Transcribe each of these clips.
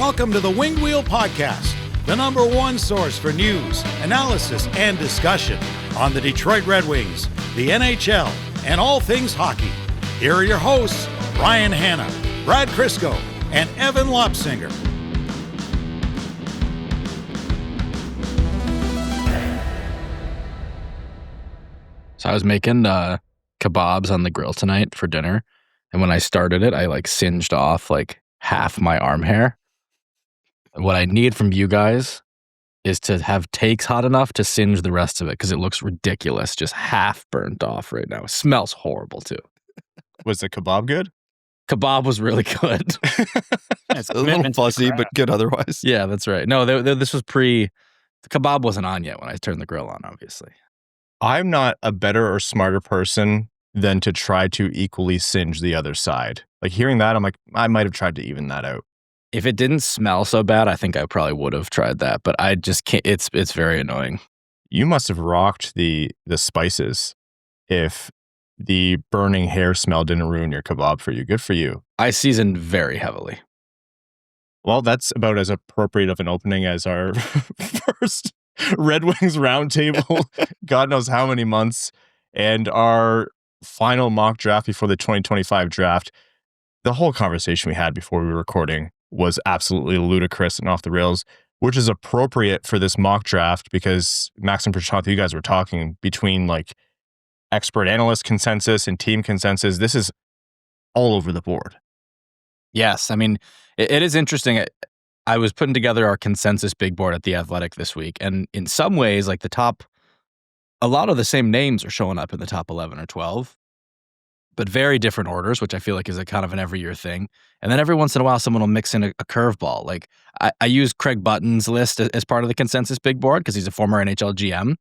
Welcome to the Winged Wheel Podcast, the number one source for news, analysis, and discussion on the Detroit Red Wings, the NHL, and all things hockey. Here are your hosts, Ryan Hanna, Brad Crisco, and Evan Lopsinger. So I was making kebabs on the grill tonight for dinner, and when I started it, I singed off half my arm hair. What I need from you guys is to have takes hot enough to singe the rest of it, because it looks ridiculous, just half burnt off right now. It smells horrible too. Was the kebab good? Kebab was really good. It's a little fuzzy, but good otherwise. Yeah, that's right. No, this was the kebab wasn't on yet when I turned the grill on, obviously. I'm not a better or smarter person than to try to equally singe the other side. Hearing that, I'm like, I might have tried to even that out. If it didn't smell so bad, I think I probably would have tried that, but I just can't. It's very annoying. You must have rocked the spices if the burning hair smell didn't ruin your kebab for you. Good for you. I seasoned very heavily. Well, that's about as appropriate of an opening as our first Red Wings Roundtable, God knows how many months, and our final mock draft before the 2025 draft. The whole conversation we had before we were recording was absolutely ludicrous and off the rails, which is appropriate for this mock draft because Max and Prashanth, you guys were talking between expert analyst consensus and team consensus. This is all over the board. Yes. I mean, it is interesting. I was putting together our consensus big board at The Athletic this week, and in some ways, a lot of the same names are showing up in the top 11 or 12, but very different orders, which I feel like is a kind of an every year thing. And then every once in a while, someone will mix in a curveball. I use Craig Button's list as part of the consensus big board because he's a former NHL GM.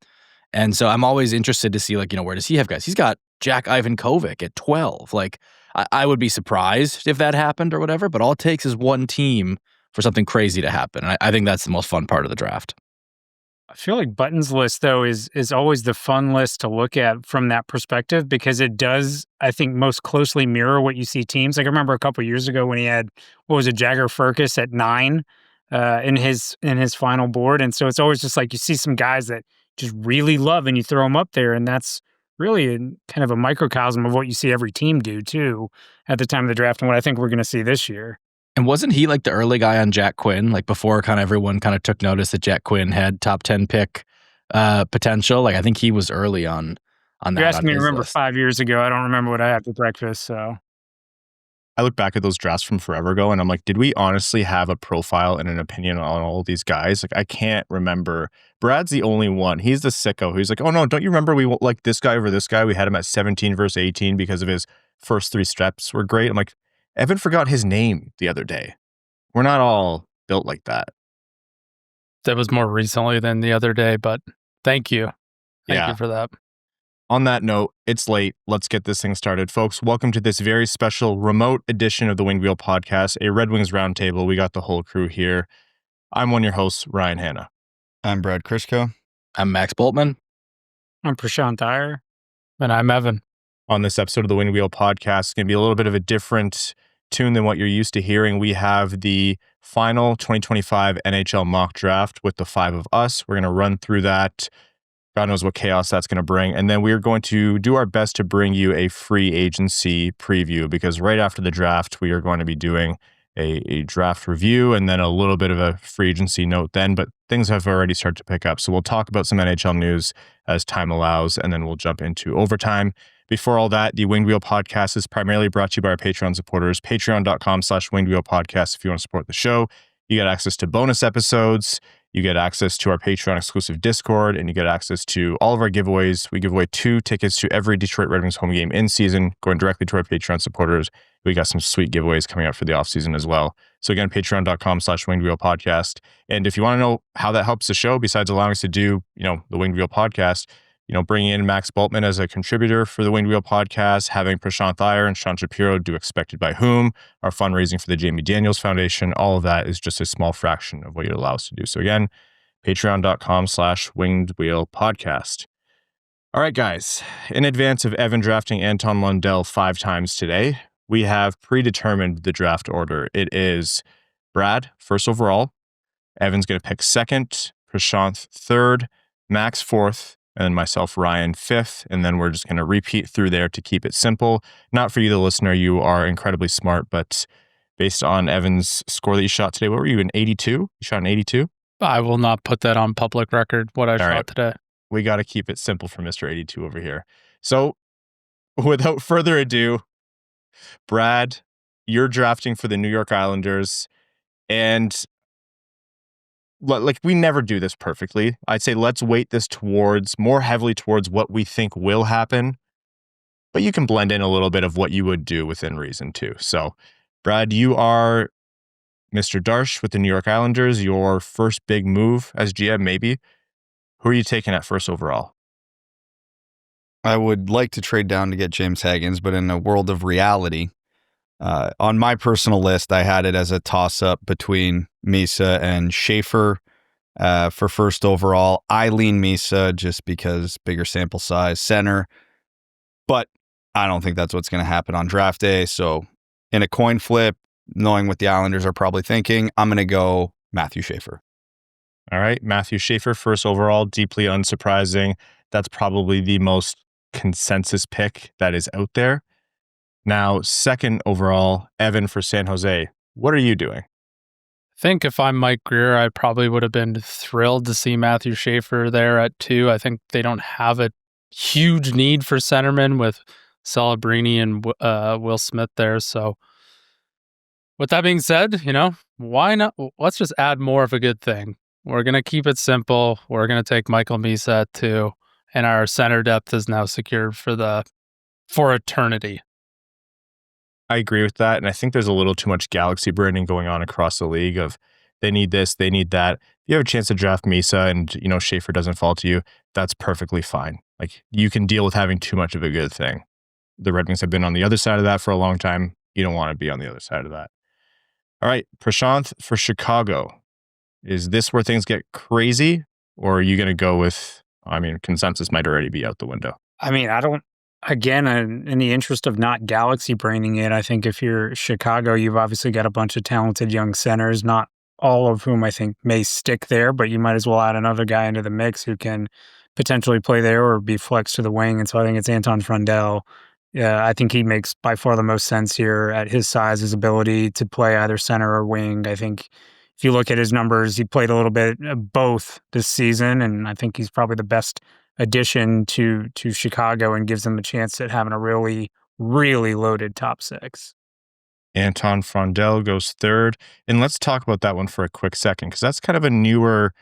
And so I'm always interested to see, where does he have guys? He's got Jack Ivankovic at 12. I would be surprised if that happened or whatever, but all it takes is one team for something crazy to happen. And I think that's the most fun part of the draft. I feel like Button's list, though, is always the fun list to look at from that perspective because it does, I think, most closely mirror what you see teams. I remember a couple of years ago when he had, Jagger Firkus at 9 in his final board. And so it's always just you see some guys that just really love and you throw them up there. And that's really kind of a microcosm of what you see every team do, too, at the time of the draft and what I think we're going to see this year. And wasn't he the early guy on Jack Quinn? Before everyone took notice that Jack Quinn had top 10 pick potential. I think he was early on that. You're asking me to remember list. 5 years ago. I don't remember what I had for breakfast, so. I look back at those drafts from forever ago and I'm like, did we honestly have a profile and an opinion on all these guys? I can't remember. Brad's the only one. He's the sicko. He's oh no, don't you remember we like this guy over this guy? We had him at 17 versus 18 because of his first 3 steps were great. I'm like, Evan forgot his name the other day. We're not all built like that. That was more recently than the other day, but thank you. Thank you for that. On that note, it's late. Let's get this thing started. Folks, welcome to this very special remote edition of the Winged Wheel Podcast, a Red Wings Roundtable. We got the whole crew here. I'm one of your hosts, Ryan Hanna. I'm Brad Crisco. I'm Max Bultman. I'm Prashanth Iyer. And I'm Evan. On this episode of the Winged Wheel Podcast, it's going to be a little bit of a different tune than what you're used to hearing. We have the final 2025 NHL Mock Draft with the 5 of us. We're going to run through that. God knows what chaos that's going to bring. And then we're going to do our best to bring you a free agency preview because right after the draft, we are going to be doing a draft review and then a little bit of a free agency note then, but things have already started to pick up. So we'll talk about some NHL news as time allows, and then we'll jump into overtime. Before all that, the Winged Wheel Podcast is primarily brought to you by our Patreon supporters, patreon.com/Winged Wheel Podcast. If you want to support the show, you get access to bonus episodes, you get access to our Patreon exclusive Discord, and you get access to all of our giveaways. We give away 2 tickets to every Detroit Red Wings home game in season, going directly to our Patreon supporters. We got some sweet giveaways coming up for the offseason as well. So again, patreon.com/Winged Wheel Podcast. And if you want to know how that helps the show, besides allowing us to do, the Winged Wheel Podcast, bringing in Max Bultman as a contributor for the Winged Wheel Podcast, having Prashanth Iyer and Sean Shapiro do Expected by Whom, our fundraising for the Jamie Daniels Foundation, all of that is just a small fraction of what you'd allow us to do. So again, patreon.com/Winged Wheel Podcast. All right, guys. In advance of Evan drafting Anton Lundell 5 times today, we have predetermined the draft order. It is Brad, first overall. Evan's going to pick second. Prashanth, third. Max, fourth. And then myself, Ryan, fifth. And then we're just going to repeat through there to keep it simple. Not for you, the listener. You are incredibly smart, but based on Evan's score that you shot today, what were you, an 82? You shot an 82? I will not put that on public record, what I shot today. We got to keep it simple for Mr. 82 over here. So without further ado, Brad, you're drafting for the New York Islanders. And like, we never do this perfectly. I'd say let's weight this more heavily towards what we think will happen. But you can blend in a little bit of what you would do within reason too. So, Brad, you are Mr. Darsh with the New York Islanders, your first big move as GM, maybe. Who are you taking at first overall? I would like to trade down to get James Haggins, but in a world of reality, on my personal list, I had it as a toss-up between Misa and Schaefer for first overall. I lean Misa just because bigger sample size, center, but I don't think that's what's going to happen on draft day. So in a coin flip, knowing what the Islanders are probably thinking, I'm going to go Matthew Schaefer. All right, Matthew Schaefer, first overall, deeply unsurprising. That's probably the most consensus pick that is out there. Now, second overall, Evan for San Jose. What are you doing? I think if I'm Mike Greer, I probably would have been thrilled to see Matthew Schaefer there at 2. I think they don't have a huge need for centermen with Celebrini and Will Smith there. So with that being said, why not? Let's just add more of a good thing. We're going to keep it simple. We're going to take Michael Misa at 2, and our center depth is now secured for eternity. I agree with that, and I think there's a little too much galaxy branding going on across the league of they need this, they need that. If you have a chance to draft Misa and, Schaefer doesn't fall to you, that's perfectly fine. Like, you can deal with having too much of a good thing. The Red Wings have been on the other side of that for a long time. You don't want to be on the other side of that. All right, Prashanth for Chicago. Is this where things get crazy, or are you going to go with, consensus might already be out the window? Again, in the interest of not galaxy braining it, I think if you're Chicago, you've obviously got a bunch of talented young centers, not all of whom I think may stick there, but you might as well add another guy into the mix who can potentially play there or be flexed to the wing. And so I think it's Anton Frundell. Yeah, I think he makes by far the most sense here at his size, his ability to play either center or wing. I think if you look at his numbers, he played a little bit of both this season, and I think he's probably the best addition to Chicago and gives them a chance at having a really, really loaded top 6. Anton Frundell goes third. And let's talk about that one for a quick second, because that's kind of a newer,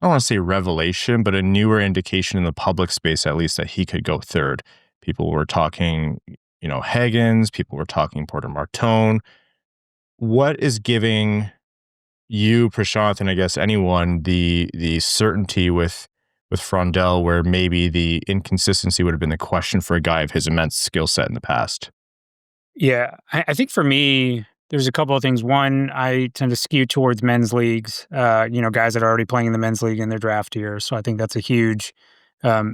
I don't want to say revelation, but a newer indication in the public space, at least, that he could go third. People were talking, Haggins. People were talking Porter Martone. What is giving you, Prashanth, and I guess anyone, the certainty with Frundell, where maybe the inconsistency would have been the question for a guy of his immense skill set in the past? Yeah, I think for me, there's a couple of things. One, I tend to skew towards men's leagues, guys that are already playing in the men's league in their draft year. So I think that's a huge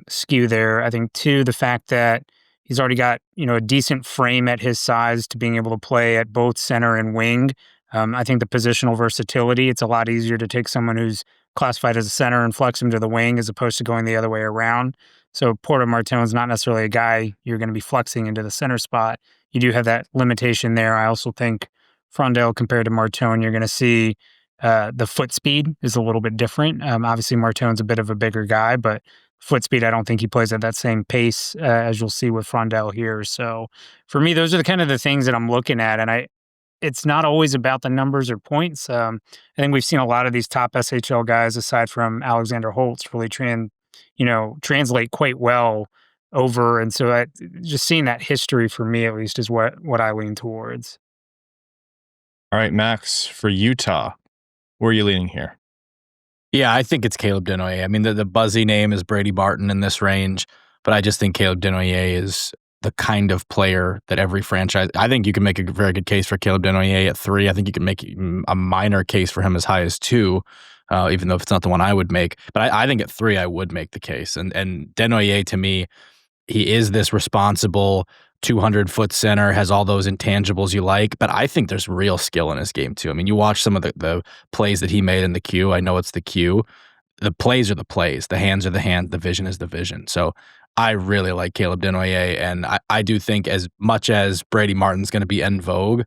skew there. I think, 2, the fact that he's already got, a decent frame at his size to being able to play at both center and wing. I think the positional versatility, it's a lot easier to take someone who's classified as a center and flex him to the wing as opposed to going the other way around. So Porter Martone's not necessarily a guy you're going to be flexing into the center spot. You do have that limitation there. I also think Frundell compared to Martone, you're going to see the foot speed is a little bit different. Obviously, Martone's a bit of a bigger guy, but foot speed, I don't think he plays at that same pace as you'll see with Frundell here. So for me, those are the kind of the things that I'm looking at. And it's not always about the numbers or points. I think we've seen a lot of these top SHL guys, aside from Alexander Holtz, really translate quite well over. And so just seeing that history for me, at least, is what I lean towards. All right, Max, for Utah, where are you leaning here? Yeah, I think it's Caleb Denoyer. The buzzy name is Brady Barton in this range, but I just think Caleb Denoyer is the kind of player that every franchise... I think you can make a very good case for Caleb Denoyer at 3. I think you can make a minor case for him as high as 2, even though if it's not the one I would make. But I think at 3, I would make the case. And Denoyer, to me, he is this responsible 200-foot center, has all those intangibles you like, but I think there's real skill in his game too. I mean, you watch some of the plays that he made in the queue. I know it's the queue. The plays are the plays. The hands are the hands. The vision is the vision. So I really like Caleb Desnoyers, and I do think as much as Brady Martin's going to be en vogue,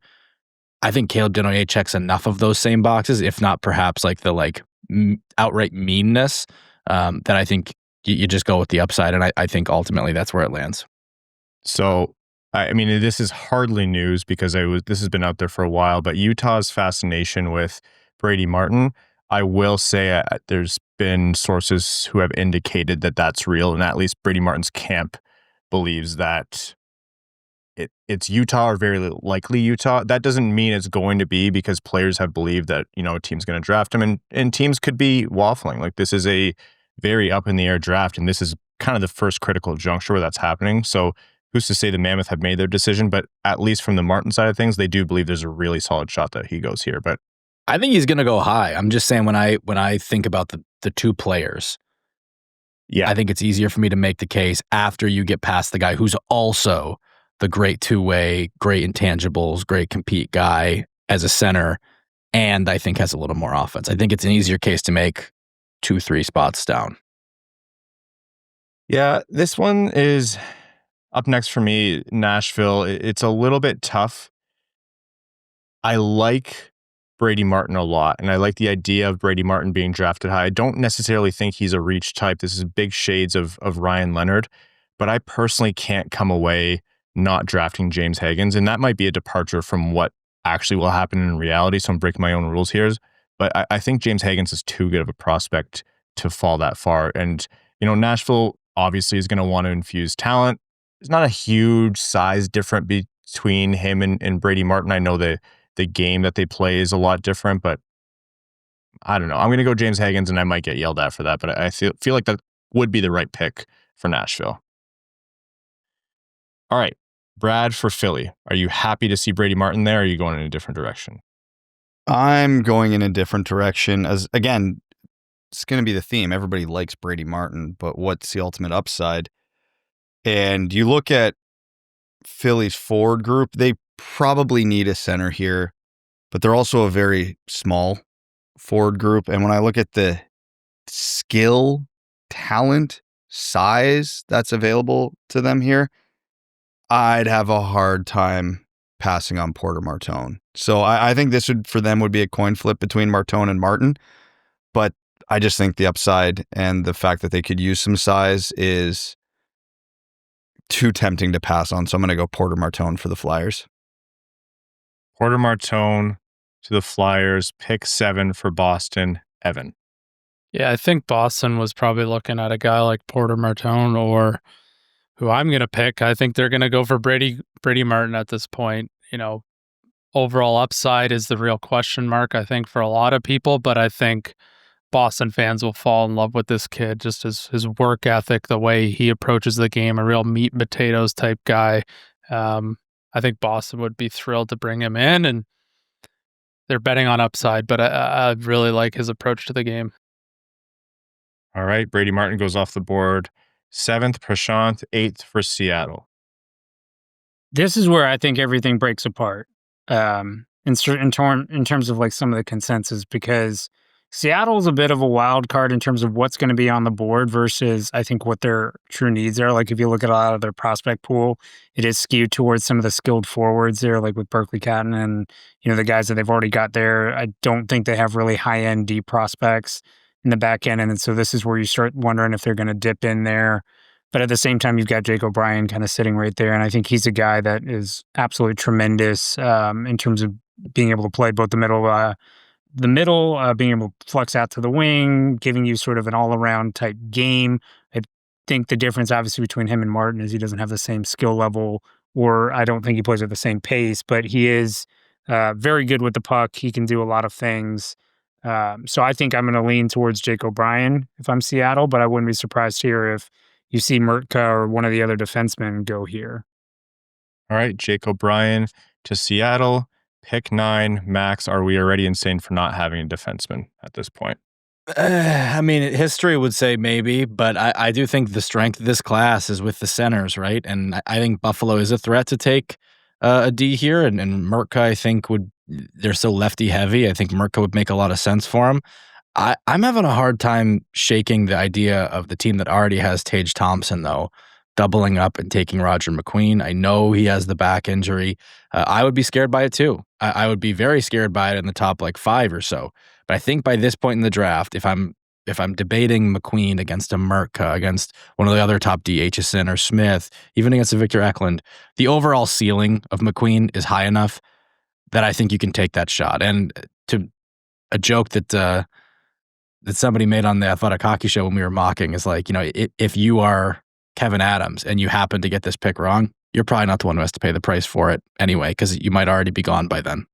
I think Caleb Desnoyers checks enough of those same boxes, if not perhaps like the outright meanness, that I think you just go with the upside, and I think ultimately that's where it lands. So, I mean, this is hardly news because this has been out there for a while, but Utah's fascination with Brady Martin, I will say there's been sources who have indicated that that's real, and at least Brady Martin's camp believes that it's Utah or very likely Utah. That doesn't mean it's going to be, because players have believed that, a team's going to draft him, and teams could be waffling. Like, this is a very up in the air draft, and this is kind of the first critical juncture where that's happening. So who's to say the Mammoth have made their decision, but at least from the Martin side of things, they do believe there's a really solid shot that he goes here. But I think he's going to go high. I'm just saying, when I think about the two players, I think it's easier for me to make the case after you get past the guy who's also the great two-way, great intangibles, great compete guy as a center, and I think has a little more offense. I think it's an easier case to make 2-3 spots down. Yeah, this one is up next for me, Nashville. It's a little bit tough. I like Brady Martin a lot, and I like the idea of Brady Martin being drafted high. I don't necessarily think he's a reach type. This is big shades of Ryan Leonard, but I personally can't come away not drafting James Higgins, and that might be a departure from what actually will happen in reality, so I'm breaking my own rules here. But I think James Higgins is too good of a prospect to fall that far. And, Nashville obviously is going to want to infuse talent. There's not a huge size difference between him and Brady Martin. I know the game that they play is a lot different, but I don't know. I'm going to go James Higgins, and I might get yelled at for that, but I feel like that would be the right pick for Nashville. All right, Brad, for Philly, are you happy to see Brady Martin there, or are you going in a different direction? I'm going in a different direction. As again, it's going to be the theme. Everybody likes Brady Martin, but what's the ultimate upside? And you look at Philly's forward group, they probably need a center here, but they're also a very small forward group. And when I look at the skill, talent, size that's available to them here, I'd have a hard time passing on Porter Martone. So I think this for them would be a coin flip between Martone and Martin, but I just think the upside and the fact that they could use some size is too tempting to pass on. So I'm going to go Porter Martone for the Flyers. Porter Martone to the Flyers, pick 7 for Boston. Evan. Yeah, I think Boston was probably looking at a guy like Porter Martone, or who I'm going to pick. I think they're going to go for Brady Martin at this point. Overall upside is the real question mark, I think, for a lot of people, but I think Boston fans will fall in love with this kid, just his work ethic, the way he approaches the game, a real meat and potatoes type guy. I think Boston would be thrilled to bring him in, and they're betting on upside, but I really like his approach to the game. All right, Brady Martin goes off the board. 7th, Prashanth. 8th for Seattle. This is where I think everything breaks apart in terms of like some of the consensus, because Seattle's a bit of a wild card in terms of what's going to be on the board versus I think what their true needs are. Like if you look at a lot of their prospect pool, it is skewed towards some of the skilled forwards there, like with Berkeley Catton and the guys that they've already got there. I don't think they have really high-end deep prospects in the back end, and so this is where you start wondering if they're going to dip in there. But at the same time, you've got Jake O'Brien kind of sitting right there, and I think he's a guy that is absolutely tremendous in terms of being able to play both the middle, being able to flex out to the wing, giving you sort of an all-around type game. I think the difference, obviously, between him and Martin is he doesn't have the same skill level, or I don't think he plays at the same pace, but he is very good with the puck. He can do a lot of things. So I think I'm going to lean towards Jake O'Brien if I'm Seattle, but I wouldn't be surprised here if you see Mertka or one of the other defensemen go here. All right, Jake O'Brien to Seattle. Pick 9. Max, are we already insane for not having a defenseman at this point? I mean, history would say maybe, but I do think the strength of this class is with the centers, right? And I think Buffalo is a threat to take a D here, and Mertka, I think, they're so lefty heavy. I think Mertka would make a lot of sense for him. I'm having a hard time shaking the idea of the team that already has Tage Thompson, though, doubling up and taking Roger McQueen. I know he has the back injury. I would be scared by it too. I would be very scared by it in the top 5 or so. But I think by this point in the draft, if I'm debating McQueen against a Mertka, against one of the other top D, Aitchison or Smith, even against a Victor Eklund, the overall ceiling of McQueen is high enough that I think you can take that shot. And to a joke that somebody made on the Athletic Hockey Show when we were mocking is if you are Kevin Adams and you happen to get this pick wrong, you're probably not the one who has to pay the price for it anyway, because you might already be gone by then.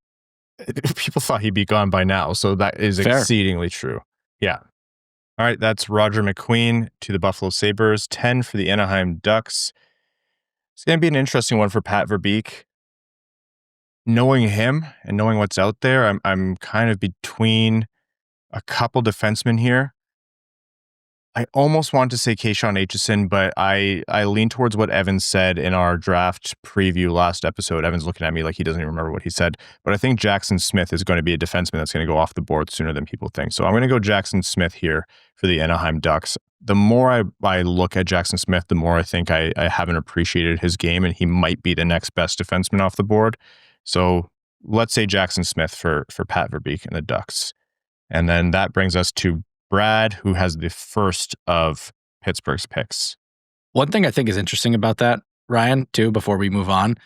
People thought he'd be gone by now, so that is Fair. Exceedingly true. Yeah. All right, that's Roger McQueen to the Buffalo Sabres, 10 for the Anaheim Ducks. It's going to be an interesting one for Pat Verbeek. Knowing him and knowing what's out there, I'm kind of between a couple defensemen here. I almost want to say Keishon Aitchison, but I lean towards what Evan said in our draft preview last episode. Evan's looking at me like he doesn't even remember what he said, but I think Jackson Smith is going to be a defenseman that's going to go off the board sooner than people think. So I'm going to go Jackson Smith here for the Anaheim Ducks. The more I look at Jackson Smith, the more I think I haven't appreciated his game, and he might be the next best defenseman off the board. So let's say Jackson Smith for Pat Verbeek and the Ducks. And then that brings us to Brad, who has the first of Pittsburgh's picks. One thing I think is interesting about that, Ryan, too, before we move on,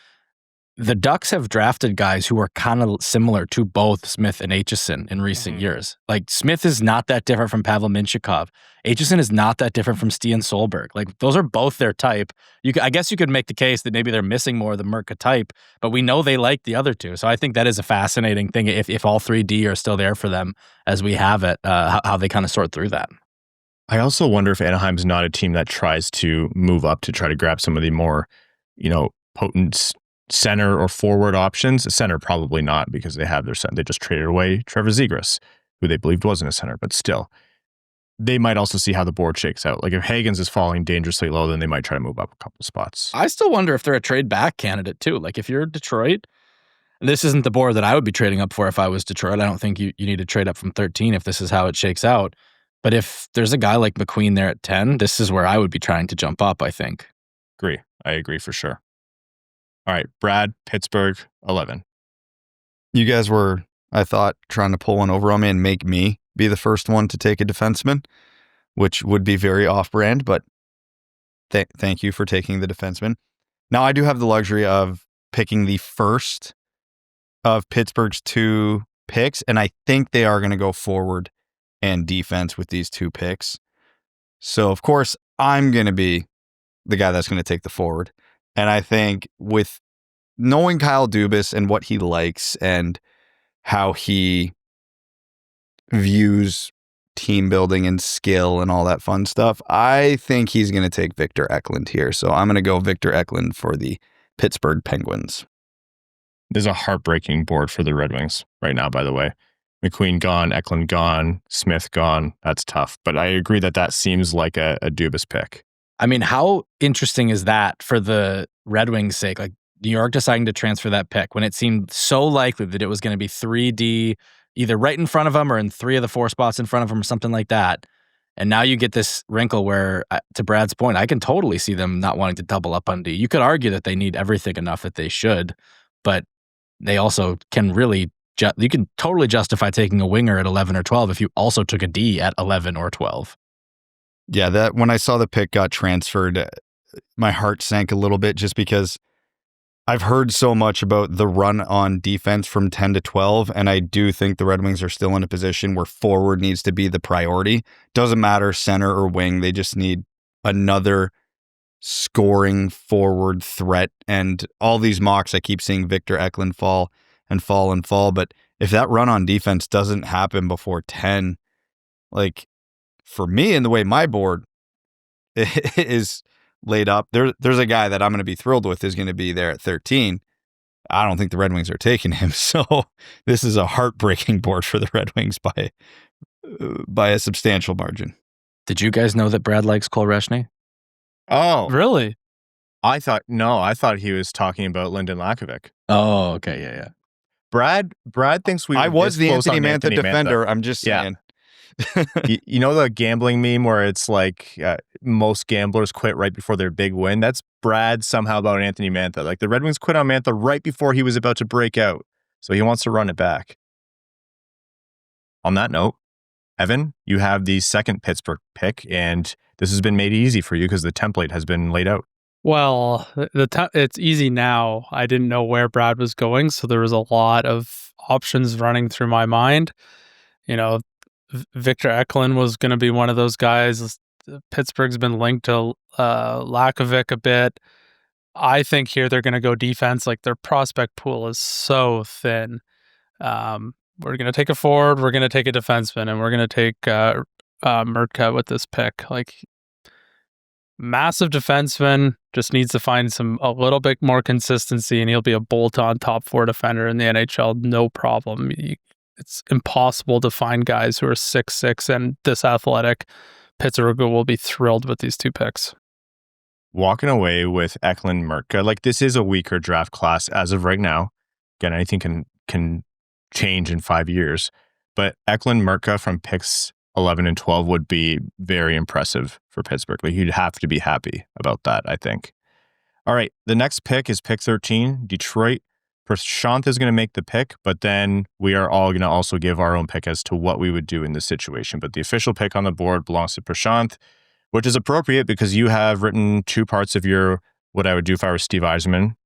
the Ducks have drafted guys who are kind of similar to both Smith and Aitchison in recent years. Smith is not that different from Pavel Mintyukov. Aitchison is not that different from Stian Solberg. Those are both their type. I guess you could make the case that maybe they're missing more of the Mertka type, but we know they like the other two. So I think that is a fascinating thing if all 3D are still there for them as we have it, how they kind of sort through that. I also wonder if Anaheim's not a team that tries to move up to try to grab some of the more, potent center or forward options. Center probably not, because they have their center. They just traded away Trevor Zegras, who they believed wasn't a center, but still. They might also see how the board shakes out. If Hagens is falling dangerously low, then they might try to move up a couple spots. I still wonder if they're a trade back candidate too. If you're Detroit, and this isn't the board that I would be trading up for if I was Detroit. I don't think you need to trade up from 13 if this is how it shakes out. But if there's a guy like McQueen there at 10, this is where I would be trying to jump up, I think. I agree for sure. All right, Brad, Pittsburgh, 11. You guys were, I thought, trying to pull one over on me and make me be the first one to take a defenseman, which would be very off-brand, but thank you for taking the defenseman. Now, I do have the luxury of picking the first of Pittsburgh's 2 picks, and I think they are going to go forward and defense with these 2 picks. So, of course, I'm going to be the guy that's going to take the forward. And I think with knowing Kyle Dubas and what he likes and how he views team building and skill and all that fun stuff, I think he's going to take Victor Eklund here. So I'm going to go Victor Eklund for the Pittsburgh Penguins. There's a heartbreaking board for the Red Wings right now, by the way. McQueen gone, Eklund gone, Smith gone. That's tough. But I agree that seems like a Dubas pick. I mean, how interesting is that for the Red Wings' sake? New York deciding to transfer that pick when it seemed so likely that it was going to be 3D, either right in front of them or in 3 of the 4 spots in front of them or something like that. And now you get this wrinkle where, to Brad's point, I can totally see them not wanting to double up on D. You could argue that they need everything enough that they should, but they also can really, you can totally justify taking a winger at 11 or 12 if you also took a D at 11 or 12. Yeah, that when I saw the pick got transferred, my heart sank a little bit just because I've heard so much about the run on defense from 10 to 12, and I do think the Red Wings are still in a position where forward needs to be the priority. Doesn't matter center or wing, they just need another scoring forward threat. And all these mocks, I keep seeing Victor Eklund fall and fall and fall, but if that run on defense doesn't happen before 10, for me, and the way my board is laid up, there's a guy that I'm going to be thrilled with is going to be there at 13. I don't think the Red Wings are taking him. So this is a heartbreaking board for the Red Wings by by a substantial margin. Did you guys know that Brad likes Kolresny? Oh, Really? I thought he was talking about Lyndon Lakovic. Oh, okay, yeah. Brad thinks we. I was the close Anthony on Mantha defender. Mantha. I'm just Yeah. saying. You know the gambling meme where it's like most gamblers quit right before their big win? That's Brad somehow about Anthony Mantha. Like the Red Wings quit on Mantha right before he was about to break out. So he wants to run it back. On that note, Evan, you have the second Pittsburgh pick, and this has been made easy for you because the template has been laid out. Well, it's easy now. I didn't know where Brad was going, so there was a lot of options running through my mind. You know, Victor Eklund was going to be one of those guys. Pittsburgh's been linked to Lakovic a bit. I think here they're going to go defense. Like their prospect pool is so thin. We're going to take a forward, we're going to take a defenseman, and we're going to take Mertka with this pick. Like massive defenseman, just needs to find a little bit more consistency, and he'll be a bolt-on top 4 defender in the NHL, no problem. It's impossible to find guys who are 6'6" and this athletic. Pittsburgh will be thrilled with these 2 picks. Walking away with Eklund Mertka, like this is a weaker draft class as of right now. Again, anything can change in 5 years, but Eklund Mertka from picks 11 and 12 would be very impressive for Pittsburgh. Like you'd have to be happy about that, I think. All right, the next pick is pick 13, Detroit. Prashanth is going to make the pick, but then we are all going to also give our own pick as to what we would do in this situation. But the official pick on the board belongs to Prashanth, which is appropriate because you have written 2 parts of your what I would do if I were Steve Yzerman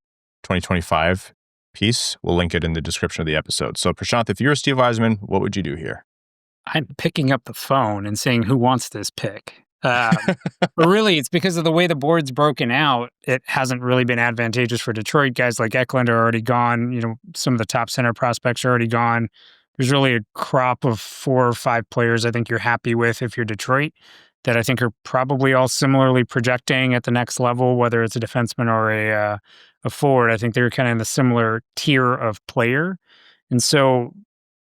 2025 piece. We'll link it in the description of the episode. So Prashanth, if you're Steve Yzerman, what would you do here? I'm picking up the phone and saying, who wants this pick? But really, it's because of the way the board's broken out. It hasn't really been advantageous for Detroit. Guys like Eklund are already gone. You know, some of the top center prospects are already gone. There's really a crop of 4 or 5 players I think you're happy with if you're Detroit that I think are probably all similarly projecting at the next level, whether it's a defenseman or a forward. I think they're kind of in the similar tier of player. And so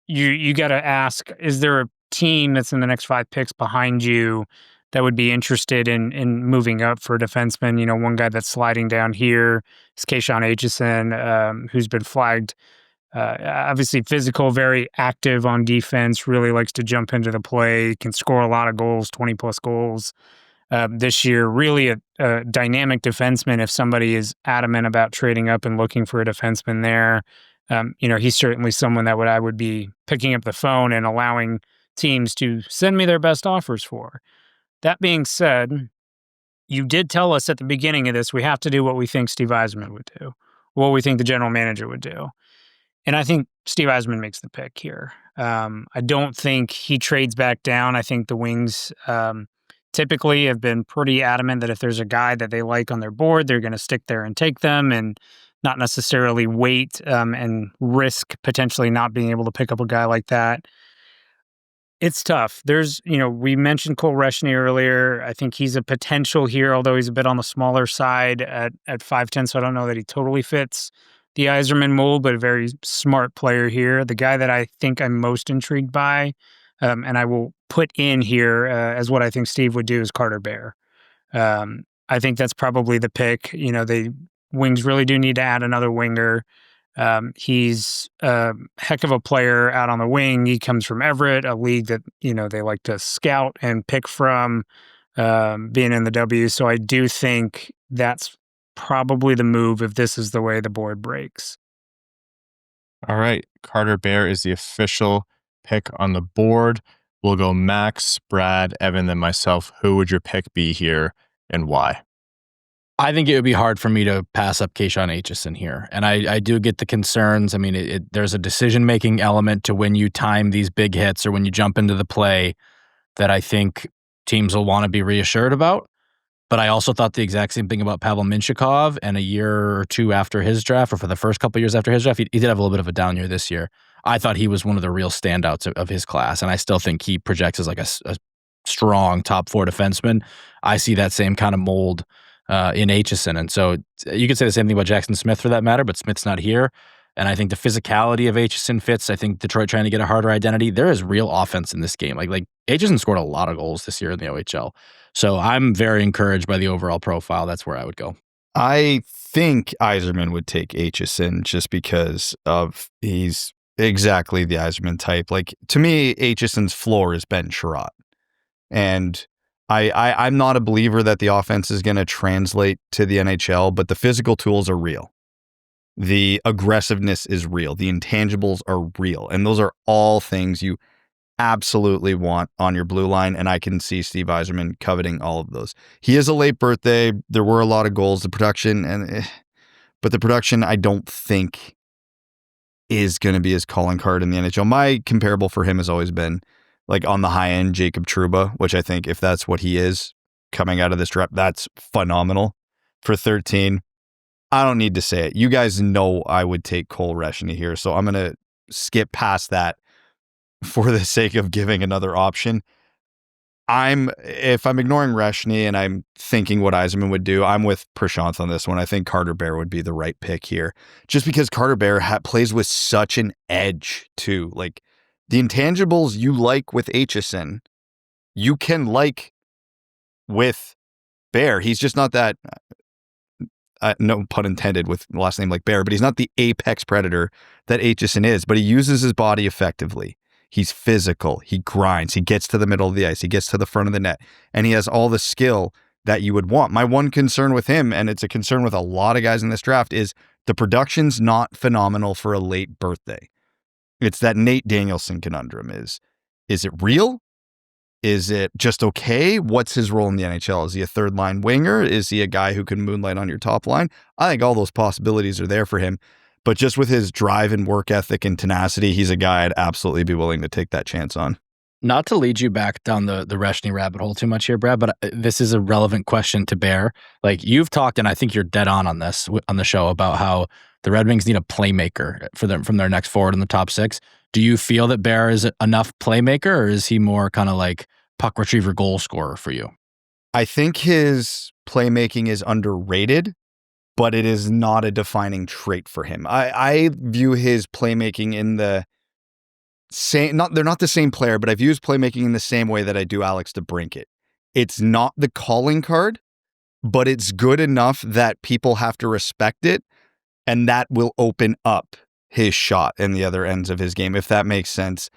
you got to ask, is there a team that's in the next 5 picks behind you that would be interested in moving up for a defenseman? You know, one guy that's sliding down here is Kasper Aitchison, who's been flagged. Obviously physical, very active on defense, really likes to jump into the play, can score a lot of goals, 20-plus goals this year. Really a dynamic defenseman if somebody is adamant about trading up and looking for a defenseman there. You know, he's certainly someone that I would be picking up the phone and allowing teams to send me their best offers for. That being said, you did tell us at the beginning of this, we have to do what we think Steve Yzerman would do, what we think the general manager would do. And I think Steve Yzerman makes the pick here. I don't think he trades back down. I think the Wings typically have been pretty adamant that if there's a guy that they like on their board, they're going to stick there and take them and not necessarily wait and risk potentially not being able to pick up a guy like that. It's tough. There's, you know, we mentioned Kolresny earlier. I think he's a potential here, although he's a bit on the smaller side at 5'10", so I don't know that he totally fits the Yzerman mold, but a very smart player here. The guy that I think I'm most intrigued by, and I will put in here as what I think Steve would do, is Carter Bear. I think that's probably the pick. You know, the Wings really do need to add another winger. He's a heck of a player out on the wing. He comes from Everett, a league that, you know, they like to scout and pick from, being in the W. So I do think that's probably the move if this is the way the board breaks. All right. Carter Bear is the official pick on the board. We'll go Max, Brad, Evan, then myself. Who would your pick be here and why? I think it would be hard for me to pass up Kasper Aitchison here. And I do get the concerns. I mean, there's a decision-making element to when you time these big hits or when you jump into the play that I think teams will want to be reassured about. But I also thought the exact same thing about Pavel Mintyukov, and a year or two after his draft, or for the first couple of years after his draft, he did have a little bit of a down year this year. I thought he was one of the real standouts of his class, and I still think he projects as like a strong top 4 defenseman. I see that same kind of mold in Aitchison, and so you could say the same thing about Jackson Smith for that matter, but Smith's not here. And I think the physicality of Aitchison fits. I think Detroit trying to get a harder identity. There is real offense in this game. Like Aitchison scored a lot of goals this year in the OHL. So I'm very encouraged by the overall profile. That's where I would go. I think Yzerman would take Aitchison just because of he's exactly the Yzerman type. Like, to me, Aitchison's floor is Ben Sherratt. And I'm not a believer that the offense is going to translate to the NHL, but the physical tools are real. The aggressiveness is real. The intangibles are real. And those are all things you absolutely want on your blue line. And I can see Steve Yzerman coveting all of those. He is a late birthday. There were a lot of goals. The production, but the production I don't think is going to be his calling card in the NHL. My comparable for him has always been like on the high end, Jacob Trouba, which I think if that's what he is coming out of this draft, that's phenomenal for 13. I don't need to say it. You guys know I would take Cole Reshny here, so I'm going to skip past that for the sake of giving another option. If I'm ignoring Reshny and I'm thinking what Yzerman would do, I'm with Prashanth on this one. I think Carter Bear would be the right pick here, just because Carter Bear plays with such an edge too. Like the intangibles you like with Aitchison, you can like with Bear. He's just not that. No pun intended with the last name like Bear, but he's not the apex predator that Aitchison is, but he uses his body effectively. He's physical. He grinds. He gets to the middle of the ice. He gets to the front of the net, and he has all the skill that you would want. My one concern with him, and it's a concern with a lot of guys in this draft, is the production's not phenomenal for a late birthday. It's that Nate Danielson conundrum. Is it real? Is it just okay? What's his role in the NHL? Is he a third line winger? Is he a guy who can moonlight on your top line? I think all those possibilities are there for him. But just with his drive and work ethic and tenacity, he's a guy I'd absolutely be willing to take that chance on. Not to lead you back down the Reshny rabbit hole too much here, Brad, but this is a relevant question to Bear. Like you've talked, and I think you're dead on this on the show about how the Red Wings need a playmaker for them from their next forward in the top 6. Do you feel that Bear is enough playmaker, or is he more kind of like puck retriever goal scorer for you? I think his playmaking is underrated, but it is not a defining trait for him. I view his playmaking in the same, they're not the same player, but I view his playmaking in the same way that I do Alex DeBrincat. It's not the calling card, but it's good enough that people have to respect it, and that will open up his shot in the other ends of his game, if that makes sense.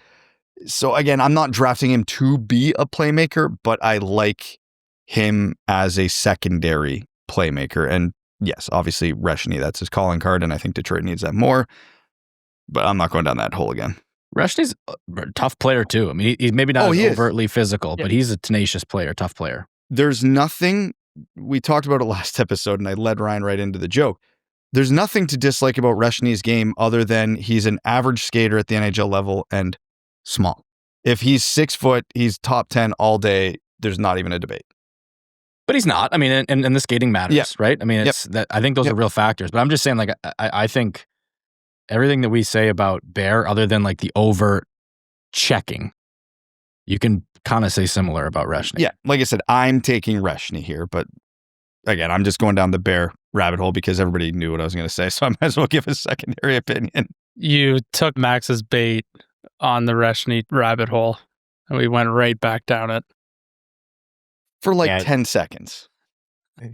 So again, I'm not drafting him to be a playmaker, but I like him as a secondary playmaker. And yes, obviously Reshny, that's his calling card, and I think Detroit needs that more. But I'm not going down that hole again. Reshny's a tough player too. I mean, he's maybe not overtly physical, but he's a tenacious player, tough player. There's nothing, we talked about it last episode, and I led Ryan right into the joke. There's nothing to dislike about Reshny's game other than he's an average skater at the NHL level and small. If he's 6 foot, he's top 10 all day. There's not even a debate. But he's not. I mean, and the skating matters, right? I mean, it's that. I think those are real factors. But I'm just saying, like, I think everything that we say about Bear, other than like the overt checking, you can kind of say similar about Reshny. Yeah, like I said, I'm taking Reshny here, but again, I'm just going down the Bear rabbit hole because everybody knew what I was going to say, so I might as well give a secondary opinion. You took Max's bait on the Reshny rabbit hole, and we went right back down it. For like 10 seconds.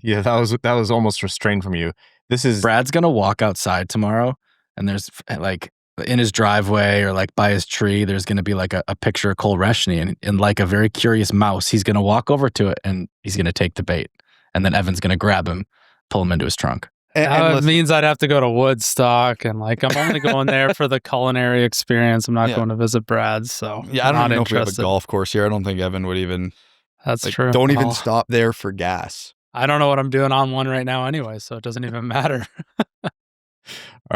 Yeah, that was almost restrained from you. This is Brad's going to walk outside tomorrow, and there's like in his driveway or like by his tree, there's going to be like a picture of Cole Reshny, and like a very curious mouse, he's going to walk over to it and he's going to take the bait. And then Evan's going to grab him, pull him into his trunk. And it means I'd have to go to Woodstock, and like I'm only going there for the culinary experience. I'm not going to visit Brad's, so yeah, I don't even know if we have a golf course here. I don't think Evan would even. That's true. Don't even stop there for gas. I don't know what I'm doing on one right now anyway, so it doesn't even matter. All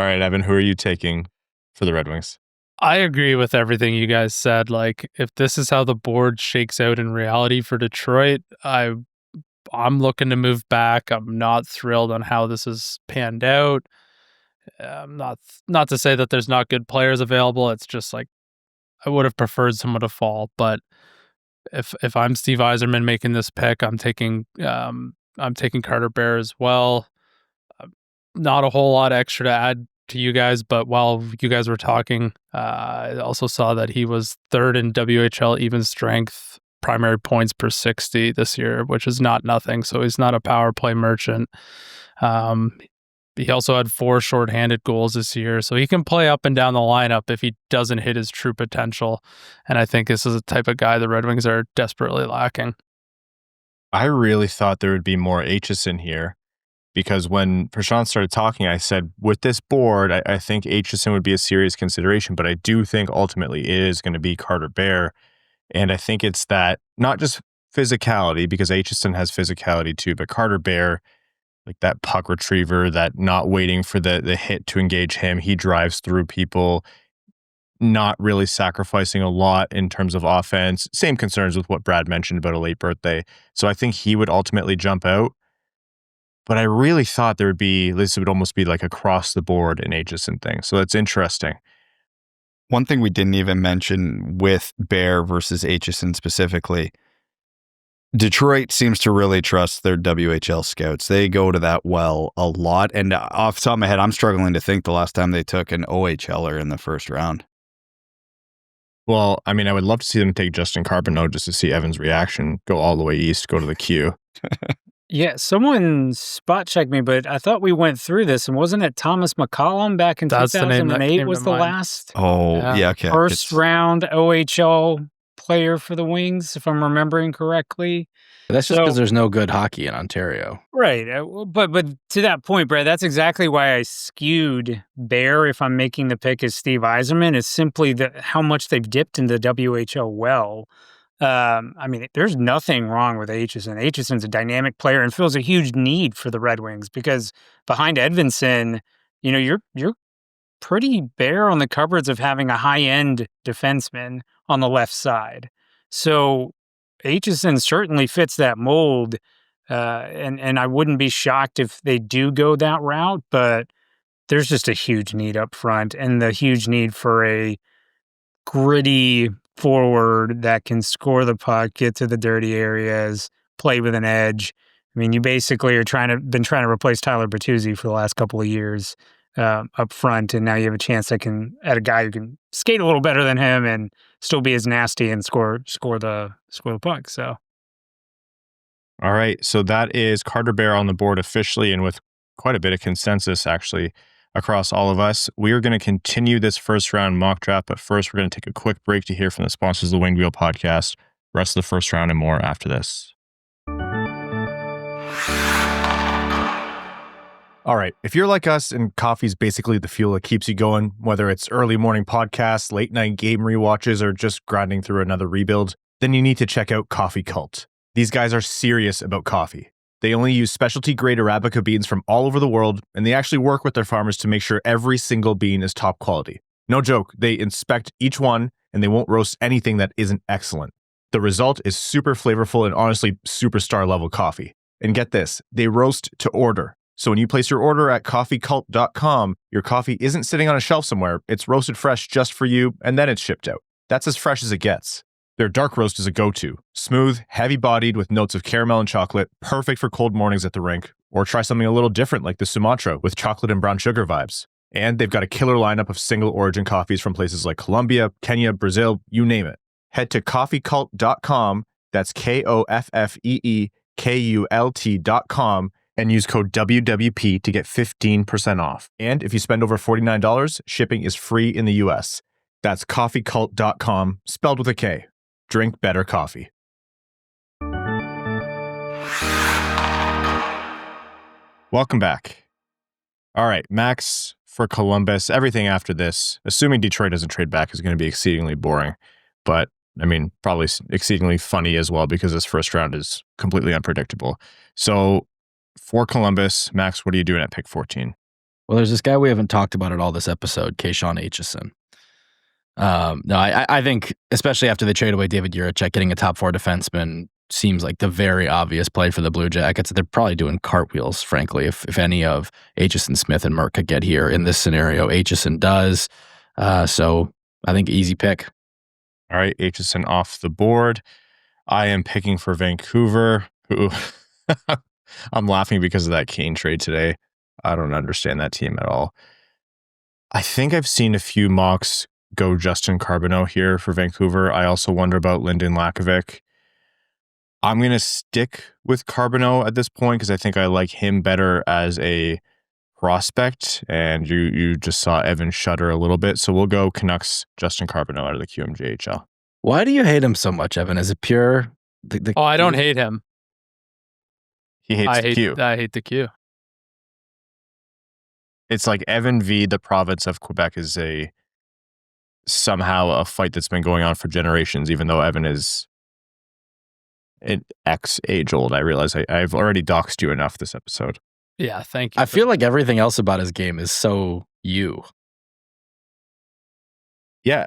right, Evan, who are you taking for the Red Wings? I agree with everything you guys said. Like, if this is how the board shakes out in reality for Detroit, I'm looking to move back. I'm not thrilled on how this is panned out. Not to say that there's not good players available. It's just like I would have preferred someone to fall. But if I'm Steve Yzerman making this pick, I'm taking Carter Bear as well. Not a whole lot extra to add to you guys, but while you guys were talking, I also saw that he was third in WHL even strength primary points per 60 this year, which is not nothing. So he's not a power play merchant. He also had 4 shorthanded goals this year, so he can play up and down the lineup if he doesn't hit his true potential. And I think this is the type of guy the Red Wings are desperately lacking. I really thought there would be more Aitchison here, because when Prashanth started talking, I said, with this board, I think Aitchison would be a serious consideration, but I do think ultimately it is going to be Carter Bear. And I think it's that, not just physicality, because Aitchison has physicality too, but Carter Bear, like that puck retriever, that not waiting for the hit to engage him. He drives through people, not really sacrificing a lot in terms of offense. Same concerns with what Brad mentioned about a late birthday. So I think he would ultimately jump out. But I really thought this would almost be like across the board an Aitchison thing. So that's interesting. One thing we didn't even mention with Bear versus Aitchison specifically, Detroit seems to really trust their WHL scouts. They go to that well a lot. And off the top of my head, I'm struggling to think the last time they took an OHLer in the first round. Well, I mean, I would love to see them take Justin Carpenter just to see Evan's reaction, go all the way east, go to the queue. Yeah, someone spot checked me, but I thought we went through this, and wasn't it Thomas McCollum back in That's the name that 2008 came was to the mind. last Oh, yeah, okay. first round OHL player for the Wings, if I'm remembering correctly. That's just because there's no good hockey in Ontario. Right. But to that point, Brad, that's exactly why I skewed Bear if I'm making the pick as Steve Yzerman, is simply how much they've dipped in the WHL well. I mean, there's nothing wrong with Aitchison. Aitchison's a dynamic player and fills a huge need for the Red Wings, because behind Edvinsson, you're pretty bare on the cupboards of having a high-end defenseman on the left side. So Aitchison certainly fits that mold, and I wouldn't be shocked if they do go that route, but there's just a huge need up front, and the huge need for a gritty forward that can score the puck, get to the dirty areas, play with an edge. I mean, you basically are been trying to replace Tyler Bertuzzi for the last couple of years up front, and now you have a chance at a guy who can skate a little better than him and still be as nasty and score the puck. So, all right, so that is Carter Bear on the board officially, and with quite a bit of consensus actually across all of us. We are going to continue this first round mock draft, but first we're going to take a quick break to hear from the sponsors of the Winged Wheel podcast. Rest of the first round and more after this. All right, if you're like us and coffee's basically the fuel that keeps you going, whether it's early morning podcasts, late night game rewatches, or just grinding through another rebuild, then you need to check out Coffee Cult. These guys are serious about coffee. They only use specialty grade Arabica beans from all over the world, and they actually work with their farmers to make sure every single bean is top quality. No joke, they inspect each one, and they won't roast anything that isn't excellent. The result is super flavorful and honestly superstar level coffee. And get this, they roast to order. So when you place your order at coffeecult.com, your coffee isn't sitting on a shelf somewhere, it's roasted fresh just for you, and then it's shipped out. That's as fresh as it gets. Their dark roast is a go-to. Smooth, heavy-bodied with notes of caramel and chocolate, perfect for cold mornings at the rink. Or try something a little different like the Sumatra with chocolate and brown sugar vibes. And they've got a killer lineup of single origin coffees from places like Colombia, Kenya, Brazil, you name it. Head to coffeecult.com, that's KOFFEEKULT.com, and use code WWP to get 15% off. And if you spend over $49, shipping is free in the US. That's coffeecult.com, spelled with a K. Drink better coffee. Welcome back. All right, Max for Columbus. Everything after this, assuming Detroit doesn't trade back, is going to be exceedingly boring. But, I mean, probably exceedingly funny as well, because this first round is completely unpredictable. So, for Columbus, Max, what are you doing at pick 14? Well, there's this guy we haven't talked about at all this episode, Kayshawn Aitchison. I think, especially after they trade away David Jiricek, getting a top 4 defenseman seems like the very obvious play for the Blue Jackets. They're probably doing cartwheels, frankly, if any of Aitchison, Smith, and Merck could get here. In this scenario, Aitchison does. So I think easy pick. All right, Aitchison off the board. I am picking for Vancouver, who I'm laughing because of that Kane trade today. I don't understand that team at all. I think I've seen a few mocks go Justin Carboneau here for Vancouver. I also wonder about Lyndon Lakovic. I'm going to stick with Carboneau at this point because I think I like him better as a prospect, and you just saw Evan shudder a little bit. So we'll go Canucks, Justin Carboneau out of the QMJHL. Why do you hate him so much, Evan? Is it pure? I don't hate him. He hates the Q. I hate the Q. It's like Evan v. the province of Quebec is somehow a fight that's been going on for generations, even though Evan is an X age old. I realize I've already doxed you enough this episode. Yeah, thank you. I feel like everything else about his game is so you. Yeah.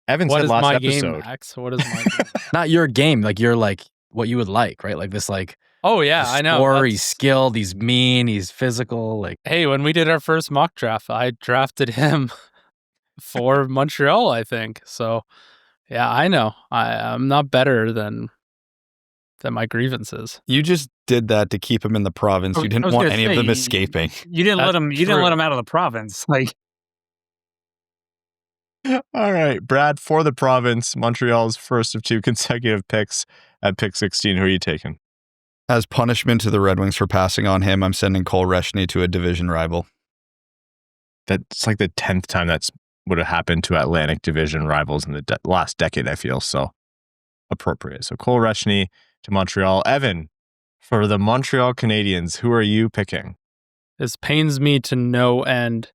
Evan What said is last my episode. game, Max? What is my game? Not your game, like you're like what you would like, right? Like this, like Oh yeah, I know. scorer, he's skilled, he's mean, he's physical. Like, Hey, when we did our first mock draft, I drafted him for Montreal, I think. So yeah, I know. I'm not better than my grievances. You just did that to keep him in the province. You didn't want any of them escaping. You didn't let him. You didn't true. let him out of the province. Like, All right, Brad, for the province, Montreal's first of two consecutive picks at pick 16. Who are you taking? As punishment to the Red Wings for passing on him, I'm sending Cole Reshny to a division rival. That's like the 10th time that's would have happened to Atlantic Division rivals in the last decade, I feel. So appropriate. So Cole Reshny to Montreal. Evan, for the Montreal Canadiens, who are you picking? This pains me to no end.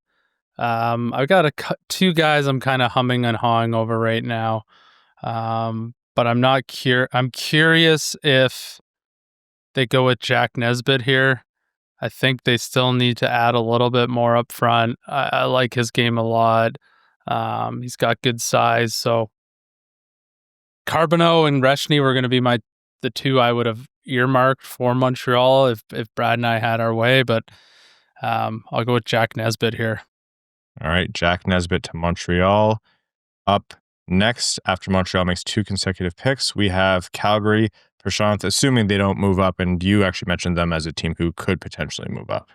I've got two guys I'm kind of humming and hawing over right now, but I'm not I'm curious if they go with Jack Nesbitt here. I think they still need to add a little bit more up front. I like his game a lot. He's got good size, so Carboneau and Reshny were going to be the two I would have earmarked for Montreal if Brad and I had our way, but I'll go with Jack Nesbitt here. All right, Jack Nesbitt to Montreal. Up next, after Montreal makes two consecutive picks, we have Calgary, Prashanth, assuming they don't move up, and you actually mentioned them as a team who could potentially move up.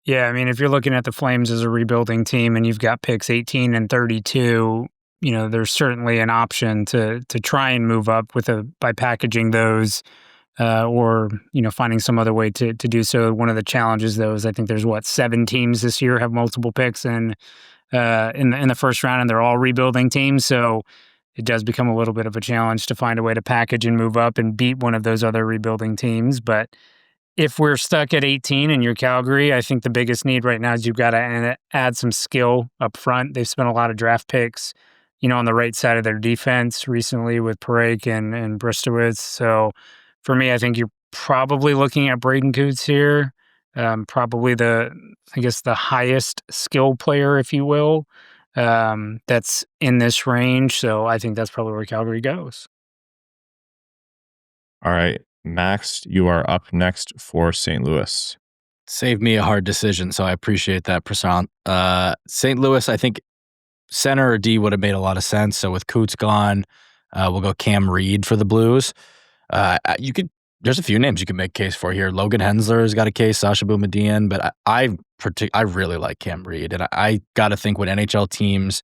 yeah, I mean, if you're looking at the Flames as a rebuilding team and you've got picks 18 and 32, there's certainly an option to try and move up by packaging those, or finding some other way to do so. One of the challenges, though, is I think there's 7 teams this year have multiple picks in the first round, and they're all rebuilding teams. So it does become a little bit of a challenge to find a way to package and move up and beat one of those other rebuilding teams. But if we're stuck at 18 and you're Calgary, I think the biggest need right now is you've got to add some skill up front. They've spent a lot of draft picks, on the right side of their defense recently with Peterka and Bristowitz. So for me, I think you're probably looking at Braden Coots here. Probably the highest skill player, if you will, that's in this range. So I think that's probably where Calgary goes. All right, Max, you are up next for St. Louis. saved me a hard decision, so I appreciate that, Prashanth. St. Louis, I think center or D would have made a lot of sense. So with Coots gone, we'll go Cam Reed for the Blues. There's a few names you can make case for here. Logan Hensler's got a case, Sasha Boumediene, but I really like Cam Reed, and I got to think when NHL teams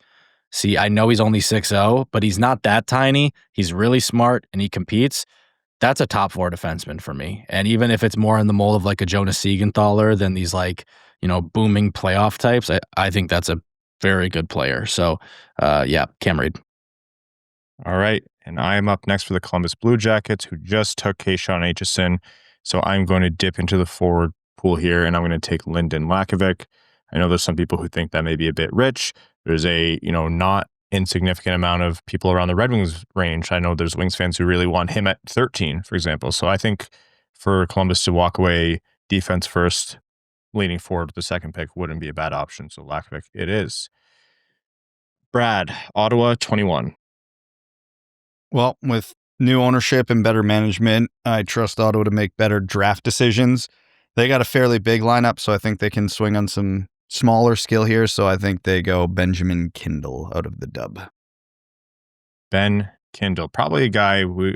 see, I know he's only 6'0", but he's not that tiny. He's really smart and he competes. That's a top 4 defenseman for me. And even if it's more in the mold of like a Jonas Siegenthaler than these booming playoff types, I think that's a very good player. So Cam Reed. All right. And I am up next for the Columbus Blue Jackets, who just took Kayshawn Aitchison. So I'm going to dip into the forward pool here, and I'm going to take Lyndon Lakovic. I know there's some people who think that may be a bit rich. There's a, not insignificant amount of people around the Red Wings range. I know there's Wings fans who really want him at 13, for example. So I think for Columbus to walk away defense first, leaning forward with the second pick wouldn't be a bad option. So Lakovic it is. Brad, Ottawa 21. Well, with new ownership and better management, I trust Ottawa to make better draft decisions. They got a fairly big lineup, so I think they can swing on some smaller skill here. So I think they go Benjamin Kindle out of the dub. Ben Kindle, probably a guy we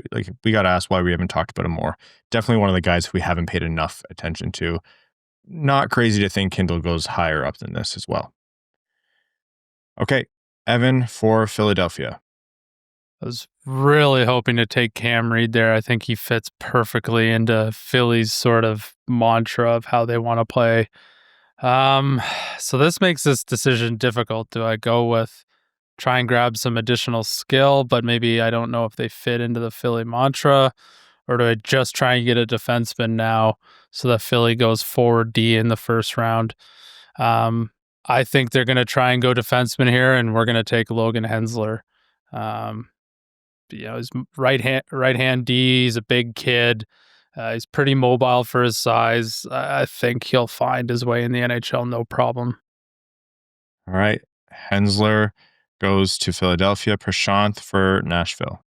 got to ask why we haven't talked about him more. Definitely one of the guys we haven't paid enough attention to. Not crazy to think Kindle goes higher up than this as well. Okay, Evan for Philadelphia. I was really hoping to take Cam Reed there. I think he fits perfectly into Philly's sort of mantra of how they want to play. So this makes this decision difficult. Do I go with try and grab some additional skill, but maybe I don't know if they fit into the Philly mantra, or do I just try and get a defenseman now so that Philly goes forward D in the first round? I think they're going to try and go defenseman here, and we're going to take Logan Hensler. He's right hand D. He's a big kid. He's pretty mobile for his size. I think he'll find his way in the NHL, no problem. All right, Hensler goes to Philadelphia. Prashanth for Nashville.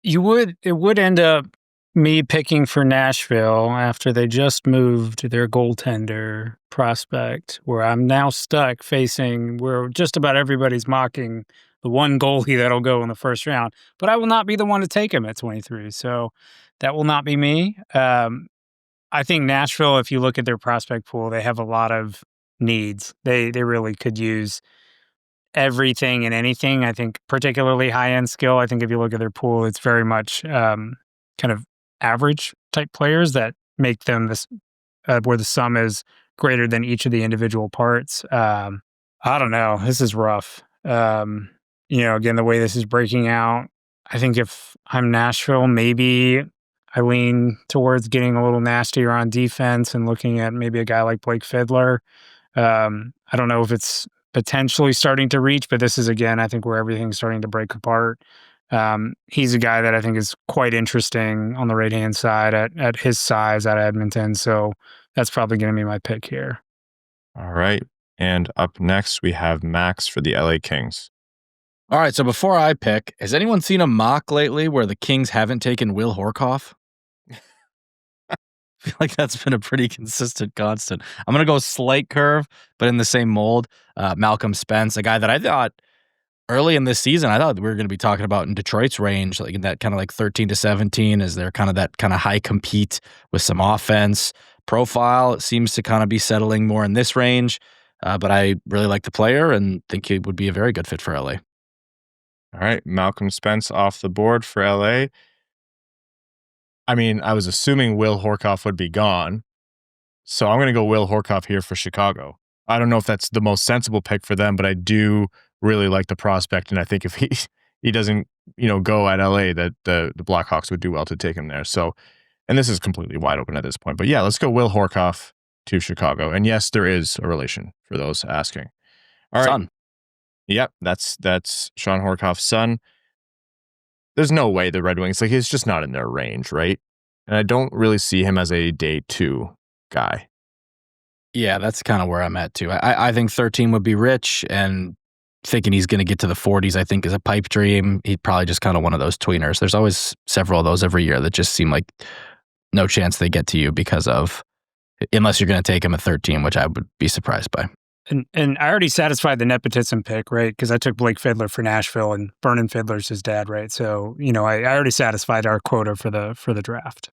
It would end up me picking for Nashville after they just moved their goaltender prospect, where I'm now stuck facing where just about everybody's mocking the one goalie that'll go in the first round, but I will not be the one to take him at 23. So that will not be me. I think Nashville, if you look at their prospect pool, they have a lot of needs. They really could use everything and anything. I think particularly high-end skill. I think if you look at their pool, it's very much kind of average type players that make them this where the sum is greater than each of the individual parts. I don't know. This is rough. Again, the way this is breaking out, I think if I'm Nashville, maybe I lean towards getting a little nastier on defense and looking at maybe a guy like Blake Fiddler. I don't know if it's potentially starting to reach, but this is, again, I think where everything's starting to break apart. He's a guy that I think is quite interesting on the right-hand side at his size at Edmonton. So that's probably going to be my pick here. All right. And up next, we have Max for the LA Kings. All right, so before I pick, has anyone seen a mock lately where the Kings haven't taken Will Horkoff? I feel like that's been a pretty consistent constant. I'm going to go slight curve, but in the same mold. Malcolm Spence, a guy that I thought early in this season, I thought we were going to be talking about in Detroit's range, like in that kind of like 13 to 17. Is there kind of that kind of high compete with some offense profile? It seems to kind of be settling more in this range, but I really like the player and think he would be a very good fit for LA. All right, Malcolm Spence off the board for LA. I mean, I was assuming Will Horkoff would be gone, so I'm going to go Will Horkoff here for Chicago. I don't know if that's the most sensible pick for them, but I do really like the prospect, and I think if he doesn't go at LA, that the Blackhawks would do well to take him there. So, and this is completely wide open at this point, but yeah, let's go Will Horkoff to Chicago. And yes, there is a relation for those asking. All right. Son. Yep, that's Sean Horkoff's son. There's no way the Red Wings, he's just not in their range, right? And I don't really see him as a day 2 guy. Yeah, that's kind of where I'm at too. I think 13 would be rich, and thinking he's going to get to the 40s, I think, is a pipe dream. He's probably just kind of one of those tweeners. There's always several of those every year that just seem like no chance they get to you unless you're going to take him at 13, which I would be surprised by. And I already satisfied the nepotism pick, right? Because I took Blake Fiddler for Nashville, and Vernon Fiddler's his dad, right? So, I already satisfied our quota for the draft.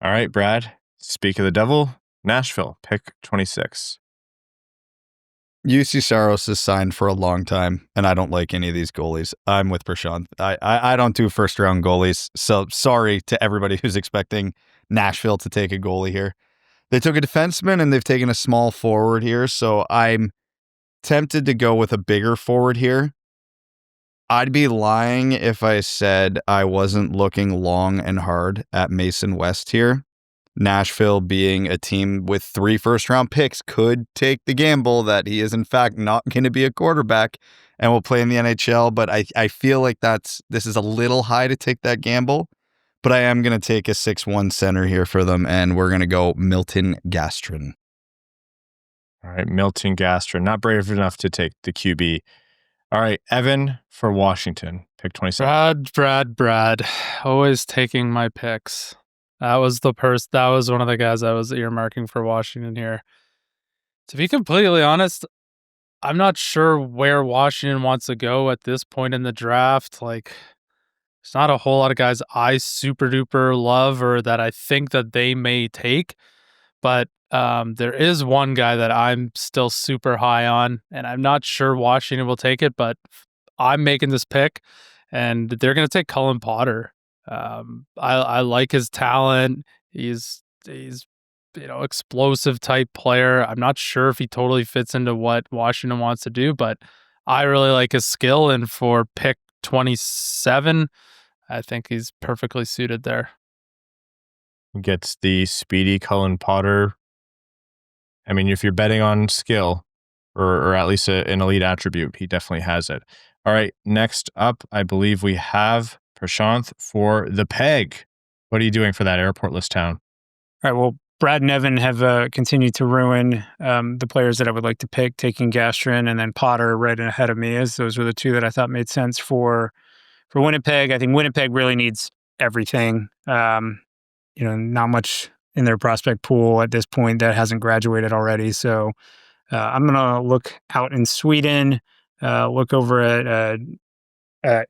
All right, Brad. Speak of the devil, Nashville, pick 26. UC Saros is signed for a long time, and I don't like any of these goalies. I'm with Prashanth. I don't do first-round goalies, so sorry to everybody who's expecting Nashville to take a goalie here. They took a defenseman, and they've taken a small forward here, so I'm tempted to go with a bigger forward here. I'd be lying if I said I wasn't looking long and hard at Mason West here. Nashville, being a team with 3 first-round picks, could take the gamble that he is, in fact, not going to be a quarterback and will play in the NHL, but I feel like this is a little high to take that gamble. But I am going to take a 6'1" center here for them, and we're going to go Milton Gastrin. All right, Milton Gastrin. Not brave enough to take the QB. All right, Evan for Washington. Pick 27. Brad. Always taking my picks. That was one of the guys I was earmarking for Washington here. To be completely honest, I'm not sure where Washington wants to go at this point in the draft. There's not a whole lot of guys I super duper love or that I think that they may take, but There is one guy that I'm still super high on, and I'm not sure Washington will take it, but I'm making this pick, and they're going to take Cullen Potter. I like his talent. He's explosive type player. I'm not sure if he totally fits into what Washington wants to do, but I really like his skill, and for pick 27, I think he's perfectly suited there. Gets the speedy Cullen Potter. I mean, if you're betting on skill or at least an elite attribute, he definitely has it. All right, next up, I believe we have Prashanth for the peg. What are you doing for that airportless town? All right, well, Brad and Evan have continued to ruin the players that I would like to pick, taking Gastrin and then Potter right ahead of me. As those were the two that I thought made sense for Winnipeg. I think Winnipeg really needs everything. Not much in their prospect pool at this point that hasn't graduated already. So I'm going to look out in Sweden, look over at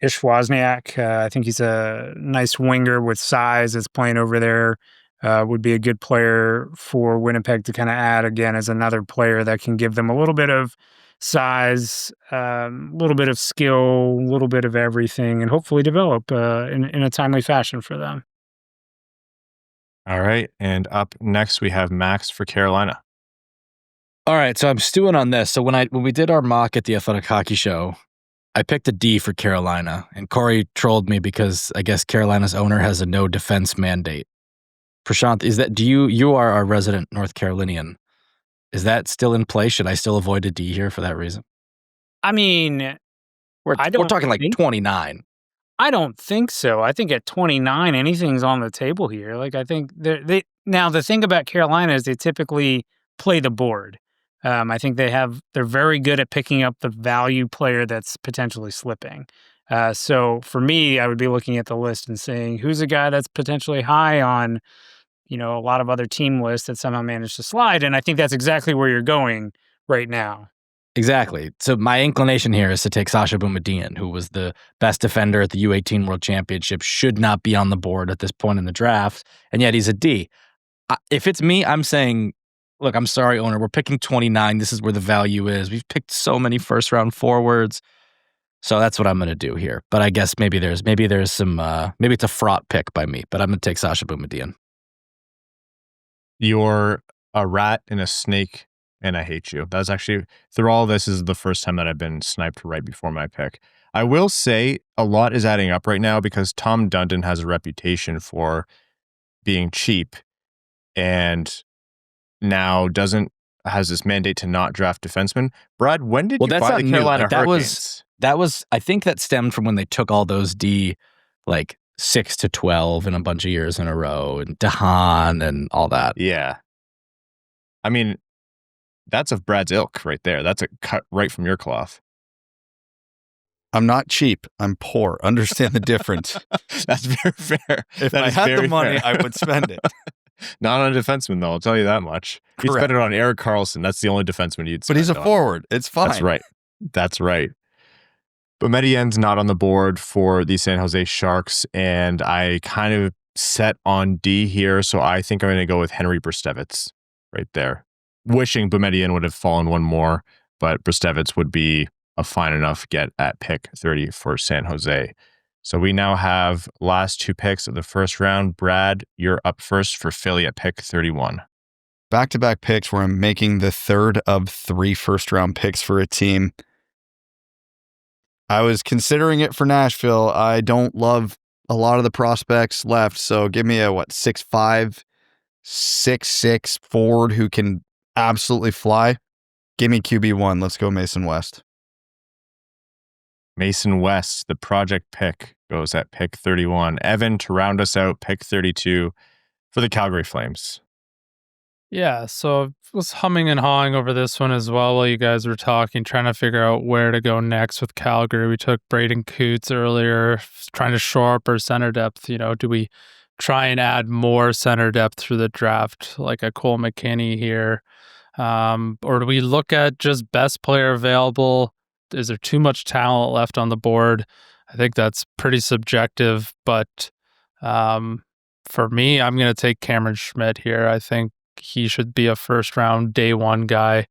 Ish Wozniak. I think he's a nice winger with size that's playing over there. Would be a good player for Winnipeg to kind of add again as another player that can give them a little bit of size, a little bit of skill, a little bit of everything, and hopefully develop in a timely fashion for them. All right. And up next, we have Max for Carolina. All right, so I'm stewing on this. So when we did our mock at the Athletic Hockey Show, I picked a D for Carolina, and Corey trolled me because I guess Carolina's owner has a no defense mandate. Prashanth, you are our resident North Carolinian. Is that still in place? Should I still avoid a D here for that reason? I mean, we're talking like 29. I don't think so. I think at 29, anything's on the table here. Like, I think now the thing about Carolina is they typically play the board. I think they're very good at picking up the value player that's potentially slipping. So for me, I would be looking at the list and saying, who's a guy that's potentially high on, a lot of other team lists that somehow managed to slide. And I think that's exactly where you're going right now. Exactly. So my inclination here is to take Sasha Boumedienne, who was the best defender at the U18 World Championship, should not be on the board at this point in the draft, and yet he's a D. If it's me, I'm saying, look, I'm sorry, owner, we're picking 29. This is where the value is. We've picked so many first-round forwards, so that's what I'm going to do here. But I guess maybe there's some, maybe it's a fraught pick by me, but I'm going to take Sasha Boumedienne. You're a rat and a snake, and I hate you. That's actually, through all this, is the first time that I've been sniped right before my pick. I will say a lot is adding up right now because Tom Dundon has a reputation for being cheap and now has this mandate to not draft defensemen. Brad, when did you buy the Carolina Hurricanes? That was, I think that stemmed from when they took all those D, like 6 to 12 in a bunch of years in a row, and DeHaan and all that. Yeah. I mean, that's of Brad's ilk right there. That's a cut right from your cloth. I'm not cheap. I'm poor. Understand the difference. That's very fair. If I had the money, I would spend it. Not on a defenseman, though. I'll tell you that much. You'd spend it on Erik Karlsson. That's the only defenseman you'd spend. But he's a forward. It's fine. That's right. But Boumedienne's not on the board for the San Jose Sharks, and I kind of set on D here, so I think I'm going to go with Henry Brzustewicz right there. Wishing Boumedienne would have fallen one more, but Brzustewicz would be a fine enough get at pick 30 for San Jose. So we now have last two picks of the first round. Brad, you're up first for Philly at pick 31. Back-to-back picks where I'm making the third of 3 first-round picks for a team. I was considering it for Nashville. I don't love a lot of the prospects left, so give me a 6'5", 6'6" forward who can absolutely fly. Give me QB1. Let's go Mason West. Mason West, the project pick, goes at pick 31. Evan, to round us out, pick 32 for the Calgary Flames. Yeah, so I was humming and hawing over this one as well while you guys were talking, trying to figure out where to go next with Calgary. We took Braden Coots earlier, trying to shore up our center depth. Do we try and add more center depth through the draft, like a Cole McKinney here? Or do we look at just best player available? Is there too much talent left on the board? I think that's pretty subjective, but for me, I'm going to take Cameron Schmidt here. I think he should be a first round day one guy.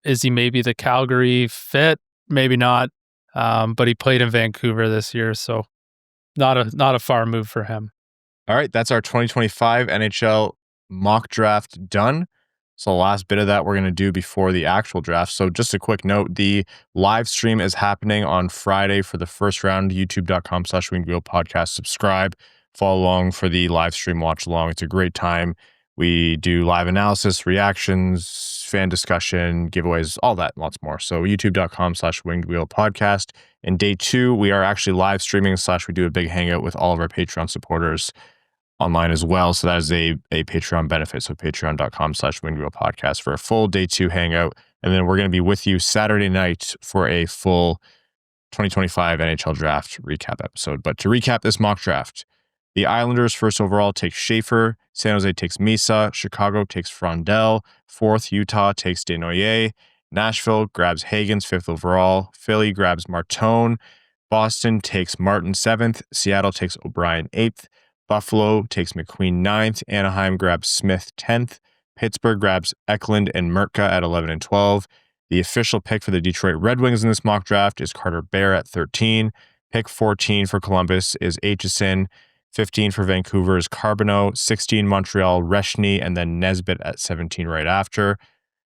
Is he maybe the Calgary fit? Maybe not. But he played in Vancouver this year, so not a far move for him. All right, that's our 2025 NHL mock draft done. So the last bit of that we're going to do before the actual draft. So just a quick note, the live stream is happening on Friday for the first round, youtube.com/wingedwheel podcast. Subscribe, follow along for the live stream, watch along. It's a great time. We do live analysis, reactions, fan discussion, giveaways, all that, lots more. So youtube.com/wingedwheel podcast. In day 2, we are actually live streaming / we do a big hangout with all of our Patreon supporters online as well. So that is a Patreon benefit. So patreon.com/wingedwheel podcast for a full day 2 hangout. And then we're going to be with you Saturday night for a full 2025 NHL draft recap episode. But to recap this mock draft, the Islanders first overall take Schaefer, San Jose takes Misa, Chicago takes Frondell, 4th Utah takes Desnoyers, Nashville grabs Hagens 5th overall, Philly grabs Martone, Boston takes Martin 7th, Seattle takes O'Brien 8th, Buffalo takes McQueen 9th, Anaheim grabs Smith 10th, Pittsburgh grabs Eklund and Mertka at 11 and 12. The official pick for the Detroit Red Wings in this mock draft is Carter Bear at 13. Pick 14 for Columbus is Aitchison. 15 for Vancouver is Carbonneau, 16 Montreal, Reshny, and then Nesbitt at 17 right after.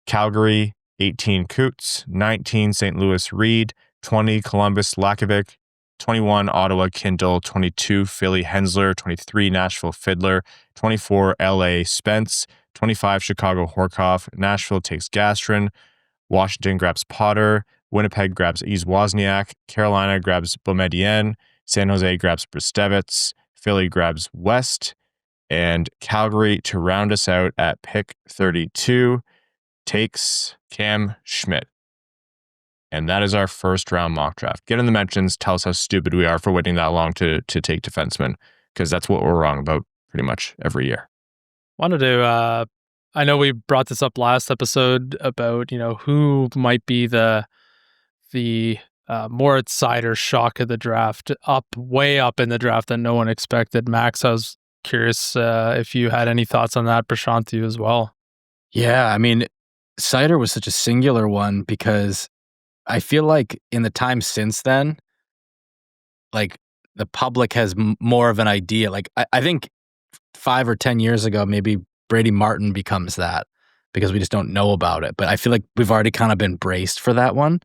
Calgary, 18 Coots, 19 St. Louis, Reed, 20 Columbus, Lakovic, 21 Ottawa, Kindle, 22 Philly, Hensler, 23 Nashville, Fiddler, 24 LA, Spence, 25 Chicago, Horkoff, Nashville takes Gastrin, Washington grabs Potter, Winnipeg grabs Yves Wozniak, Carolina grabs Boumedienne, San Jose grabs Bristevitz, Philly grabs West, and Calgary to round us out at pick 32 takes Cam Schmidt. And that is our first round mock draft. Get in the mentions. Tell us how stupid we are for waiting that long to take defensemen, because that's what we're wrong about pretty much every year. Wanted to, I know we brought this up last episode about, who might be the Moritz Seider shock of the draft, way up in the draft that no one expected. Max, I was curious if you had any thoughts on that. Prashanth, you as well. Yeah, I mean, Seider was such a singular one because I feel like in the time since then, like the public has more of an idea. Like I think 5 or 10 years ago, maybe Brady Martin becomes that because we just don't know about it. But I feel like we've already kind of been braced for that one.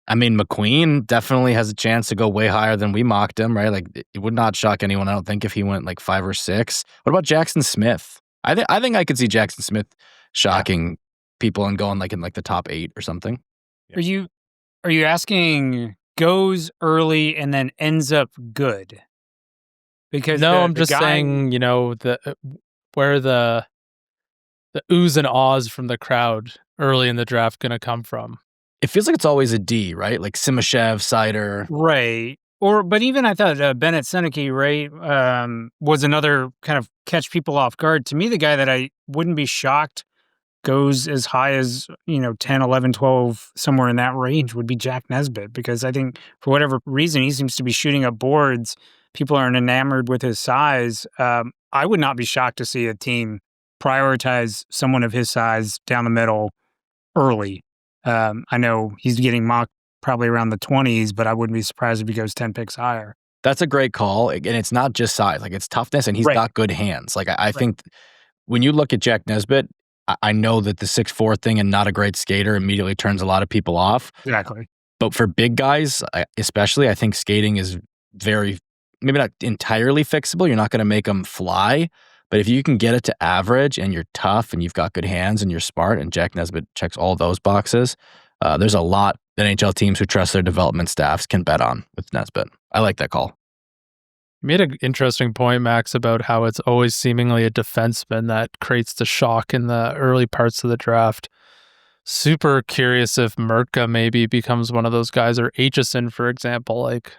I mean, McQueen definitely has a chance to go way higher than we mocked him, right? Like, it would not shock anyone, I don't think, if he went like 5 or 6. What about Jackson Smith? I think I could see Jackson Smith shocking people and going like in like the top 8 or something. Are you asking goes early and then ends up good? Because no, I'm just saying, where the oohs and ahs from the crowd early in the draft going to come from? It feels like it's always a D, right? Like Simashev, Seider. Right. But even I thought Bennett Seneke, right, was another kind of catch people off guard. To me, the guy that I wouldn't be shocked goes as high as, 10, 11, 12, somewhere in that range would be Jack Nesbitt, because I think for whatever reason, he seems to be shooting up boards. People aren't enamored with his size. I would not be shocked to see a team prioritize someone of his size down the middle early. I know he's getting mocked probably around the 20s, but I wouldn't be surprised if he goes 10 picks higher. That's a great call. And it's not just size, like it's toughness, and he's got good hands. Like I think when you look at Jack Nesbitt, I know that the 6'4" thing and not a great skater immediately turns a lot of people off. Exactly. But for big guys, especially, I think skating is very, maybe not entirely fixable. You're not going to make them fly. But if you can get it to average and you're tough and you've got good hands and you're smart, and Jack Nesbitt checks all those boxes, there's a lot that NHL teams who trust their development staffs can bet on with Nesbitt. I like that call. You made an interesting point, Max, about how it's always seemingly a defenseman that creates the shock in the early parts of the draft. Super curious if Mertka maybe becomes one of those guys, or Aitchison, for example. Like,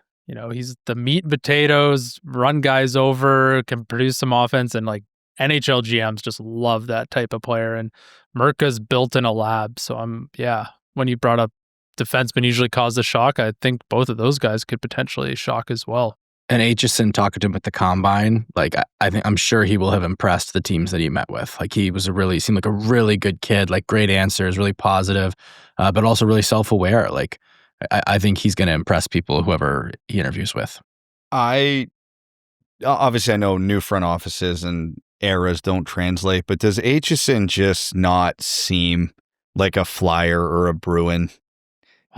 he's the meat and potatoes, run guys over, can produce some offense, and like NHL GMs just love that type of player. And Merka's built in a lab. So when you brought up defensemen usually cause the shock, I think both of those guys could potentially shock as well. And Aitchison, talking to him at the combine, like I'm sure he will have impressed the teams that he met with. Like he seemed like a really good kid, like great answers, really positive, but also really self-aware. Like I think he's going to impress people, whoever he interviews with. Obviously I know new front offices and eras don't translate, but does Aitchison just not seem like a Flyer or a Bruin?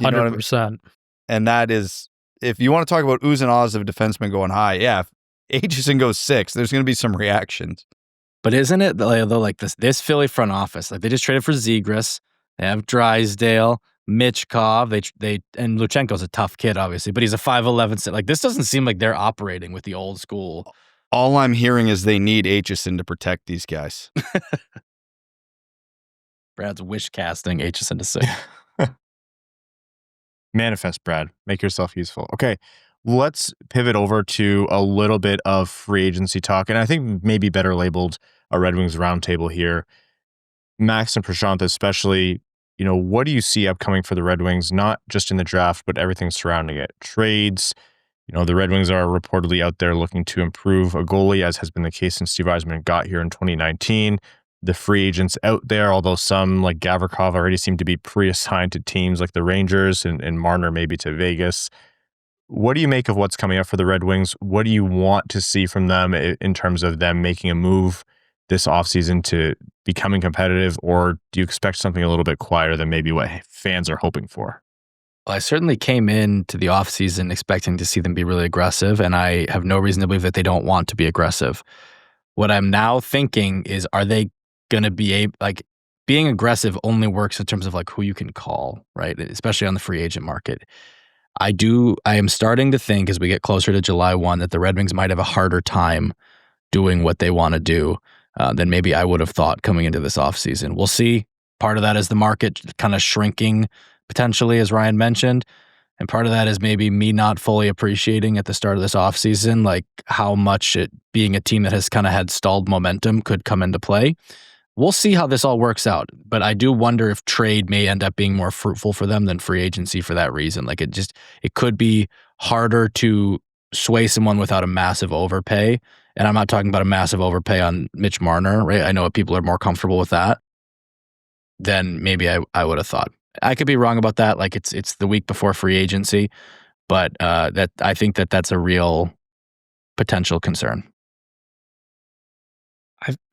100%. I mean? And that is, if you want to talk about oohs and ahs of defensemen going high, yeah, if Aitchison goes 6, there's going to be some reactions. But isn't it though, like this Philly front office, like they just traded for Zegras, they have Drysdale, Michkov, they and Luchenko's a tough kid, obviously, but he's a 5'11". Like this doesn't seem like they're operating with the old school. All I'm hearing is they need Aitchison to protect these guys. Brad's wish casting Aitchison to say. Manifest, Brad. Make yourself useful. Okay, let's pivot over to a little bit of free agency talk, and I think maybe better labeled a Red Wings roundtable here. Max and Prashanth especially, what do you see upcoming for the Red Wings, not just in the draft, but everything surrounding it? Trades. The Red Wings are reportedly out there looking to improve a goalie, as has been the case since Steve Yzerman got here in 2019. The free agents out there, although some like Gavrikov already seem to be pre-assigned to teams like the Rangers and Marner maybe to Vegas. What do you make of what's coming up for the Red Wings? What do you want to see from them in terms of them making a move this offseason to becoming competitive, or do you expect something a little bit quieter than maybe what fans are hoping for? Well, I certainly came into the offseason expecting to see them be really aggressive, and I have no reason to believe that they don't want to be aggressive. What I'm now thinking is, are they going to be being aggressive only works in terms of like who you can call, right? Especially on the free agent market. I am starting to think as we get closer to July 1 that the Red Wings might have a harder time doing what they want to do than maybe I would have thought coming into this offseason. We'll see. Part of that is the market kind of shrinking potentially, as Ryan mentioned. And part of that is maybe me not fully appreciating at the start of this offseason, like how much being a team that has kind of had stalled momentum could come into play. We'll see how this all works out, but I do wonder if trade may end up being more fruitful for them than free agency for that reason. Like it could be harder to sway someone without a massive overpay. And I'm not talking about a massive overpay on Mitch Marner, right? I know people are more comfortable with that than maybe I would have thought. I could be wrong about that. Like it's the week before free agency, but that I think that's a real potential concern.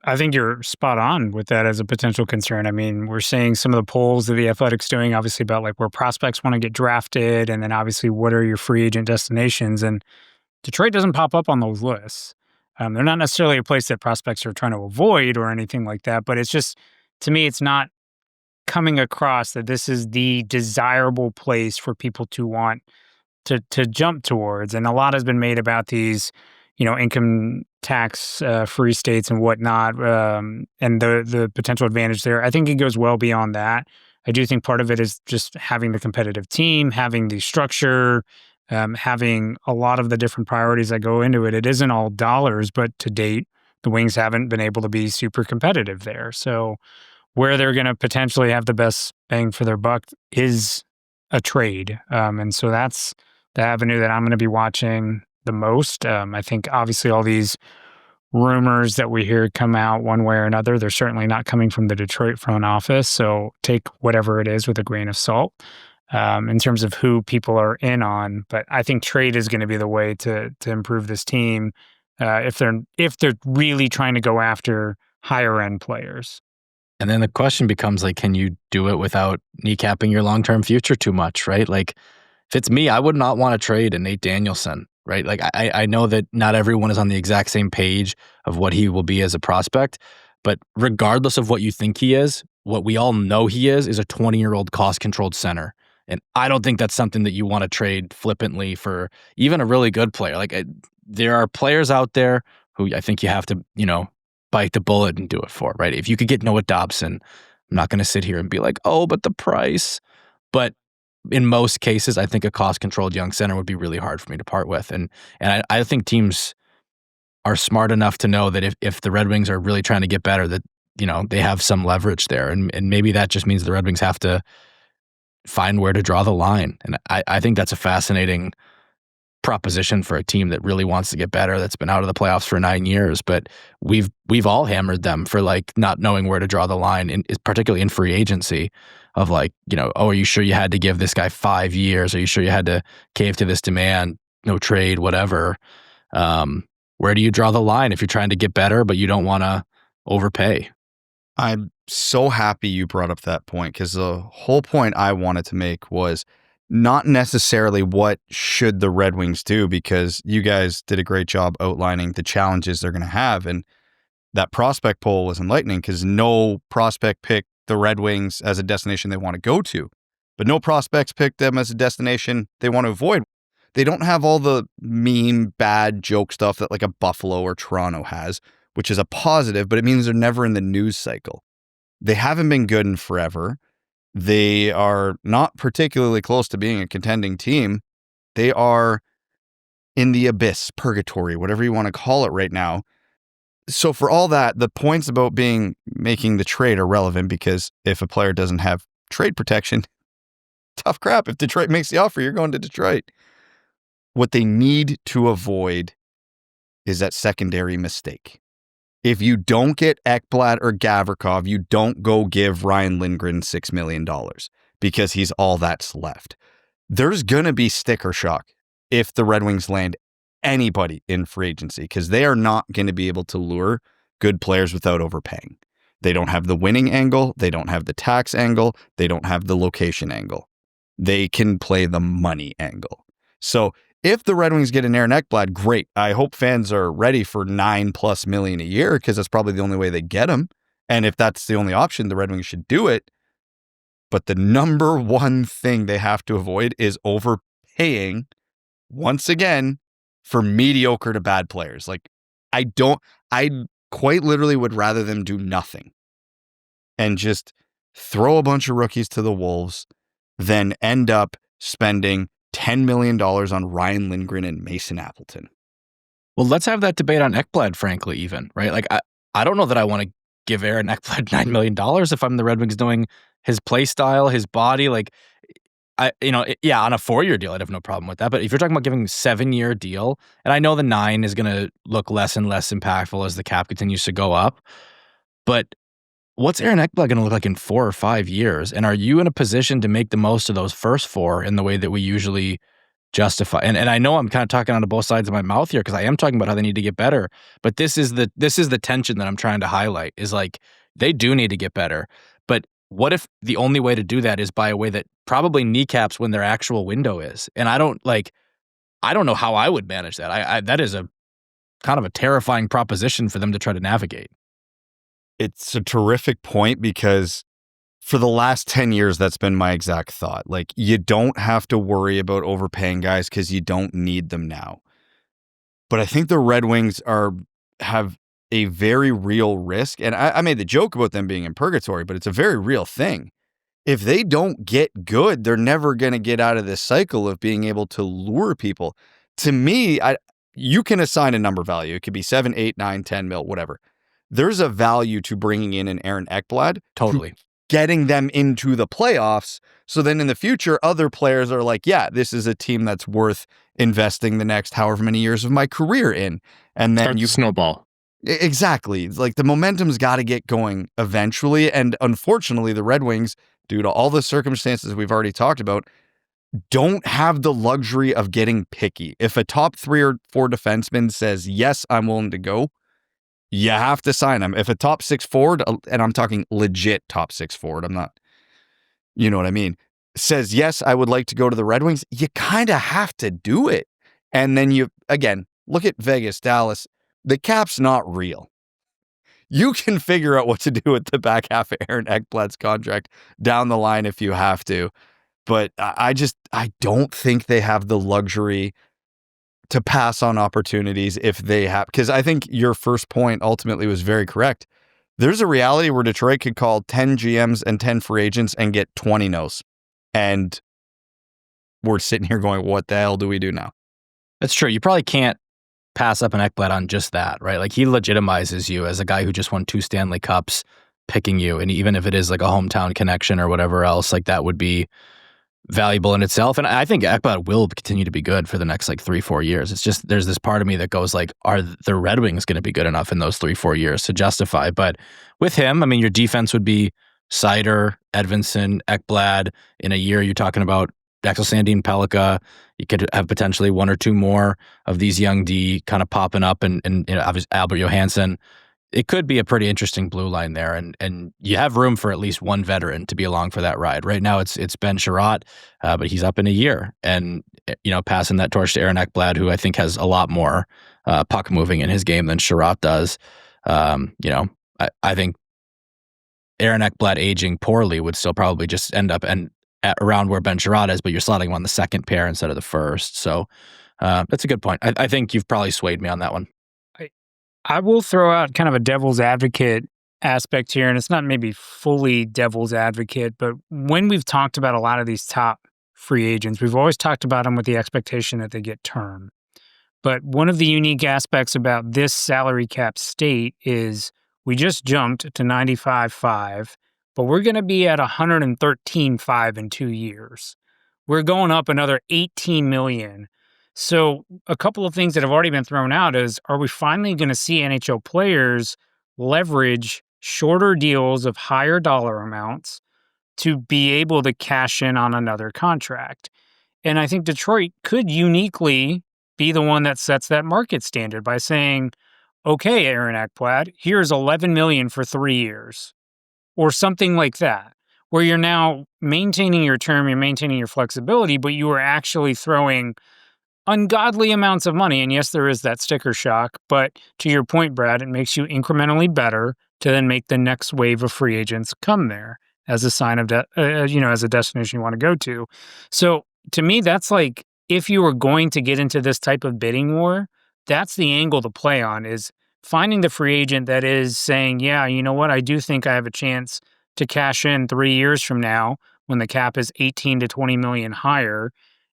I think you're spot on with that as a potential concern. I mean, we're seeing some of the polls that the Athletic's doing, obviously, about like where prospects want to get drafted, and then obviously what are your free agent destinations. And Detroit doesn't pop up on those lists. They're not necessarily a place that prospects are trying to avoid or anything like that, but it's just, to me, it's not coming across that this is the desirable place for people to want to jump towards. And a lot has been made about these, income tax free states and whatnot, and the potential advantage there. I think it goes well beyond that. I do think part of it is just having the competitive team, having the structure, having a lot of the different priorities that go into it. It isn't all dollars, but to date, the Wings haven't been able to be super competitive there. So where they're going to potentially have the best bang for their buck is a trade. And so that's the avenue that I'm going to be watching the most. I think obviously all these rumors that we hear come out one way or another, they're certainly not coming from the Detroit front office. So take whatever it is with a grain of salt in terms of who people are in on. But I think trade is going to be the way to improve this team if they're really trying to go after higher end players. And then the question becomes like, can you do it without kneecapping your long-term future too much, right? Like if it's me, I would not want to trade a Nate Danielson, right? Like I know that not everyone is on the exact same page of what he will be as a prospect, but regardless of what you think he is, what we all know he is a 20-year-old cost-controlled center. And I don't think that's something that you want to trade flippantly for even a really good player. Like there are players out there who I think you have to, bite the bullet and do it for, right? If you could get Noah Dobson, I'm not going to sit here and be like, oh, but the price. But in most cases, I think a cost-controlled young center would be really hard for me to part with. And I think teams are smart enough to know that if the Red Wings are really trying to get better, that, they have some leverage there. And maybe that just means the Red Wings have to find where to draw the line. And I think that's a fascinating proposition for a team that really wants to get better, that's been out of the playoffs for 9 years. But we've all hammered them for like not knowing where to draw the line, particularly in free agency, of like, oh, are you sure you had to give this guy 5 years? Are you sure you had to cave to this demand? No trade, whatever. Where do you draw the line if you're trying to get better, but you don't want to overpay? I'm so happy you brought up that point, because the whole point I wanted to make was not necessarily what should the Red Wings do, because you guys did a great job outlining the challenges they're going to have. And that prospect poll was enlightening, because no prospect picked the Red Wings as a destination they want to go to, but no prospects picked them as a destination they want to avoid. They don't have all the meme, bad joke stuff that like a Buffalo or Toronto has, which is a positive, but it means they're never in the news cycle. They haven't been good in forever. They are not particularly close to being a contending team. They are in the abyss, purgatory, whatever you want to call it right now. So for all that, the points about making the trade are relevant, because if a player doesn't have trade protection, tough crap. If Detroit makes the offer, you're going to Detroit. What they need to avoid is that secondary mistake. If you don't get Ekblad or Gavrikov, you don't go give Ryan Lindgren $6 million, because he's all that's left. There's going to be sticker shock if the Red Wings land anybody in free agency, because they are not going to be able to lure good players without overpaying. They don't have the winning angle. They don't have the tax angle. They don't have the location angle. They can play the money angle. So if the Red Wings get an Aaron Ekblad, great. I hope fans are ready for $9+ million a year, because that's probably the only way they get him. And if that's the only option, the Red Wings should do it. But the number one thing they have to avoid is overpaying, once again, for mediocre to bad players. Like, I quite literally would rather them do nothing and just throw a bunch of rookies to the Wolves than end up spending $10 million on Ryan Lindgren and Mason Appleton. Well, let's have that debate on Ekblad, frankly, even, right? Like, I don't know that I want to give Aaron Ekblad $9 million if I'm the Red Wings, knowing his play style, his body. Like, on a 4-year deal, I'd have no problem with that. But if you're talking about giving a 7-year deal, and I know the 9 is going to look less and less impactful as the cap continues to go up, but what's Aaron Ekblad going to look like in 4 or 5 years? And are you in a position to make the most of those first 4 in the way that we usually justify? And I know I'm kind of talking out of both sides of my mouth here, because I am talking about how they need to get better. But this is the tension that I'm trying to highlight, is like, they do need to get better. But what if the only way to do that is by a way that probably kneecaps when their actual window is? And I don't know how I would manage that. That is a kind of a terrifying proposition for them to try to navigate. It's a terrific point, because for the last 10 years, that's been my exact thought. Like, you don't have to worry about overpaying guys because you don't need them now. But I think the Red Wings have a very real risk. And I made the joke about them being in purgatory, but it's a very real thing. If they don't get good, they're never going to get out of this cycle of being able to lure people. To me, you can assign a number value. It could be 7, 8, 9, 10 mil, whatever. There's a value to bringing in an Aaron Ekblad. Totally. Getting them into the playoffs. So then in the future, other players are like, yeah, this is a team that's worth investing the next however many years of my career in. And then you snowball. Exactly. Like, the momentum's got to get going eventually. And unfortunately, the Red Wings, due to all the circumstances we've already talked about, don't have the luxury of getting picky. If a top 3 or 4 defenseman says, yes, I'm willing to go, you have to sign him. If a top 6 forward, and I'm talking legit top 6 forward, I'm not, you know what I mean, says, yes, I would like to go to the Red Wings, you kind of have to do it. And then again, look at Vegas, Dallas. The cap's not real. You can figure out what to do with the back half of Aaron Ekblad's contract down the line if you have to. But I don't think they have the luxury to pass on opportunities if they have, because I think your first point ultimately was very correct. There's a reality where Detroit could call 10 GMs and 10 free agents and get 20 no's. And we're sitting here going, what the hell do we do now? That's true. You probably can't pass up an Ekblad on just that, right? Like, he legitimizes you as a guy who just won 2 Stanley Cups, picking you. And even if it is like a hometown connection or whatever else, like, that would be valuable in itself. And I think Ekblad will continue to be good for the next like 3-4 years. It's just there's this part of me that goes like, are the Red Wings going to be good enough in those 3-4 years to justify? But with him, I mean, your defense would be Seider, Edvinsson, Ekblad. In a year, you're talking about Axel Sandin Pellikka. You could have potentially one or two more of these young D kind of popping up, and obviously Albert Johansson. It could be a pretty interesting blue line there, and you have room for at least one veteran to be along for that ride. Right now, it's Ben Sherratt, but he's up in a year, and passing that torch to Aaron Ekblad, who I think has a lot more puck moving in his game than Sherratt does. I think Aaron Ekblad aging poorly would still probably just end up at around where Ben Sherratt is, but you're slotting him on the second pair instead of the first. So that's a good point. I think you've probably swayed me on that one. I will throw out kind of a devil's advocate aspect here, and it's not maybe fully devil's advocate, but when we've talked about a lot of these top free agents, we've always talked about them with the expectation that they get term. But one of the unique aspects about this salary cap state is we just jumped to 95.5, but we're going to be at 113.5 in 2 years. We're going up another $18 million. So a couple of things that have already been thrown out is, are we finally going to see NHL players leverage shorter deals of higher dollar amounts to be able to cash in on another contract? And I think Detroit could uniquely be the one that sets that market standard by saying, okay, Aaron Ekblad, here's $11 million for 3 years, or something like that, where you're now maintaining your term, you're maintaining your flexibility, but you are actually throwing ungodly amounts of money. And yes, there is that sticker shock, but to your point, Brad, it makes you incrementally better to then make the next wave of free agents come there as a sign of, as a destination you want to go to. So to me, that's like, if you were going to get into this type of bidding war, that's the angle to play on, is finding the free agent that is saying, yeah, you know what, I do think I have a chance to cash in 3 years from now when the cap is 18 to 20 million higher.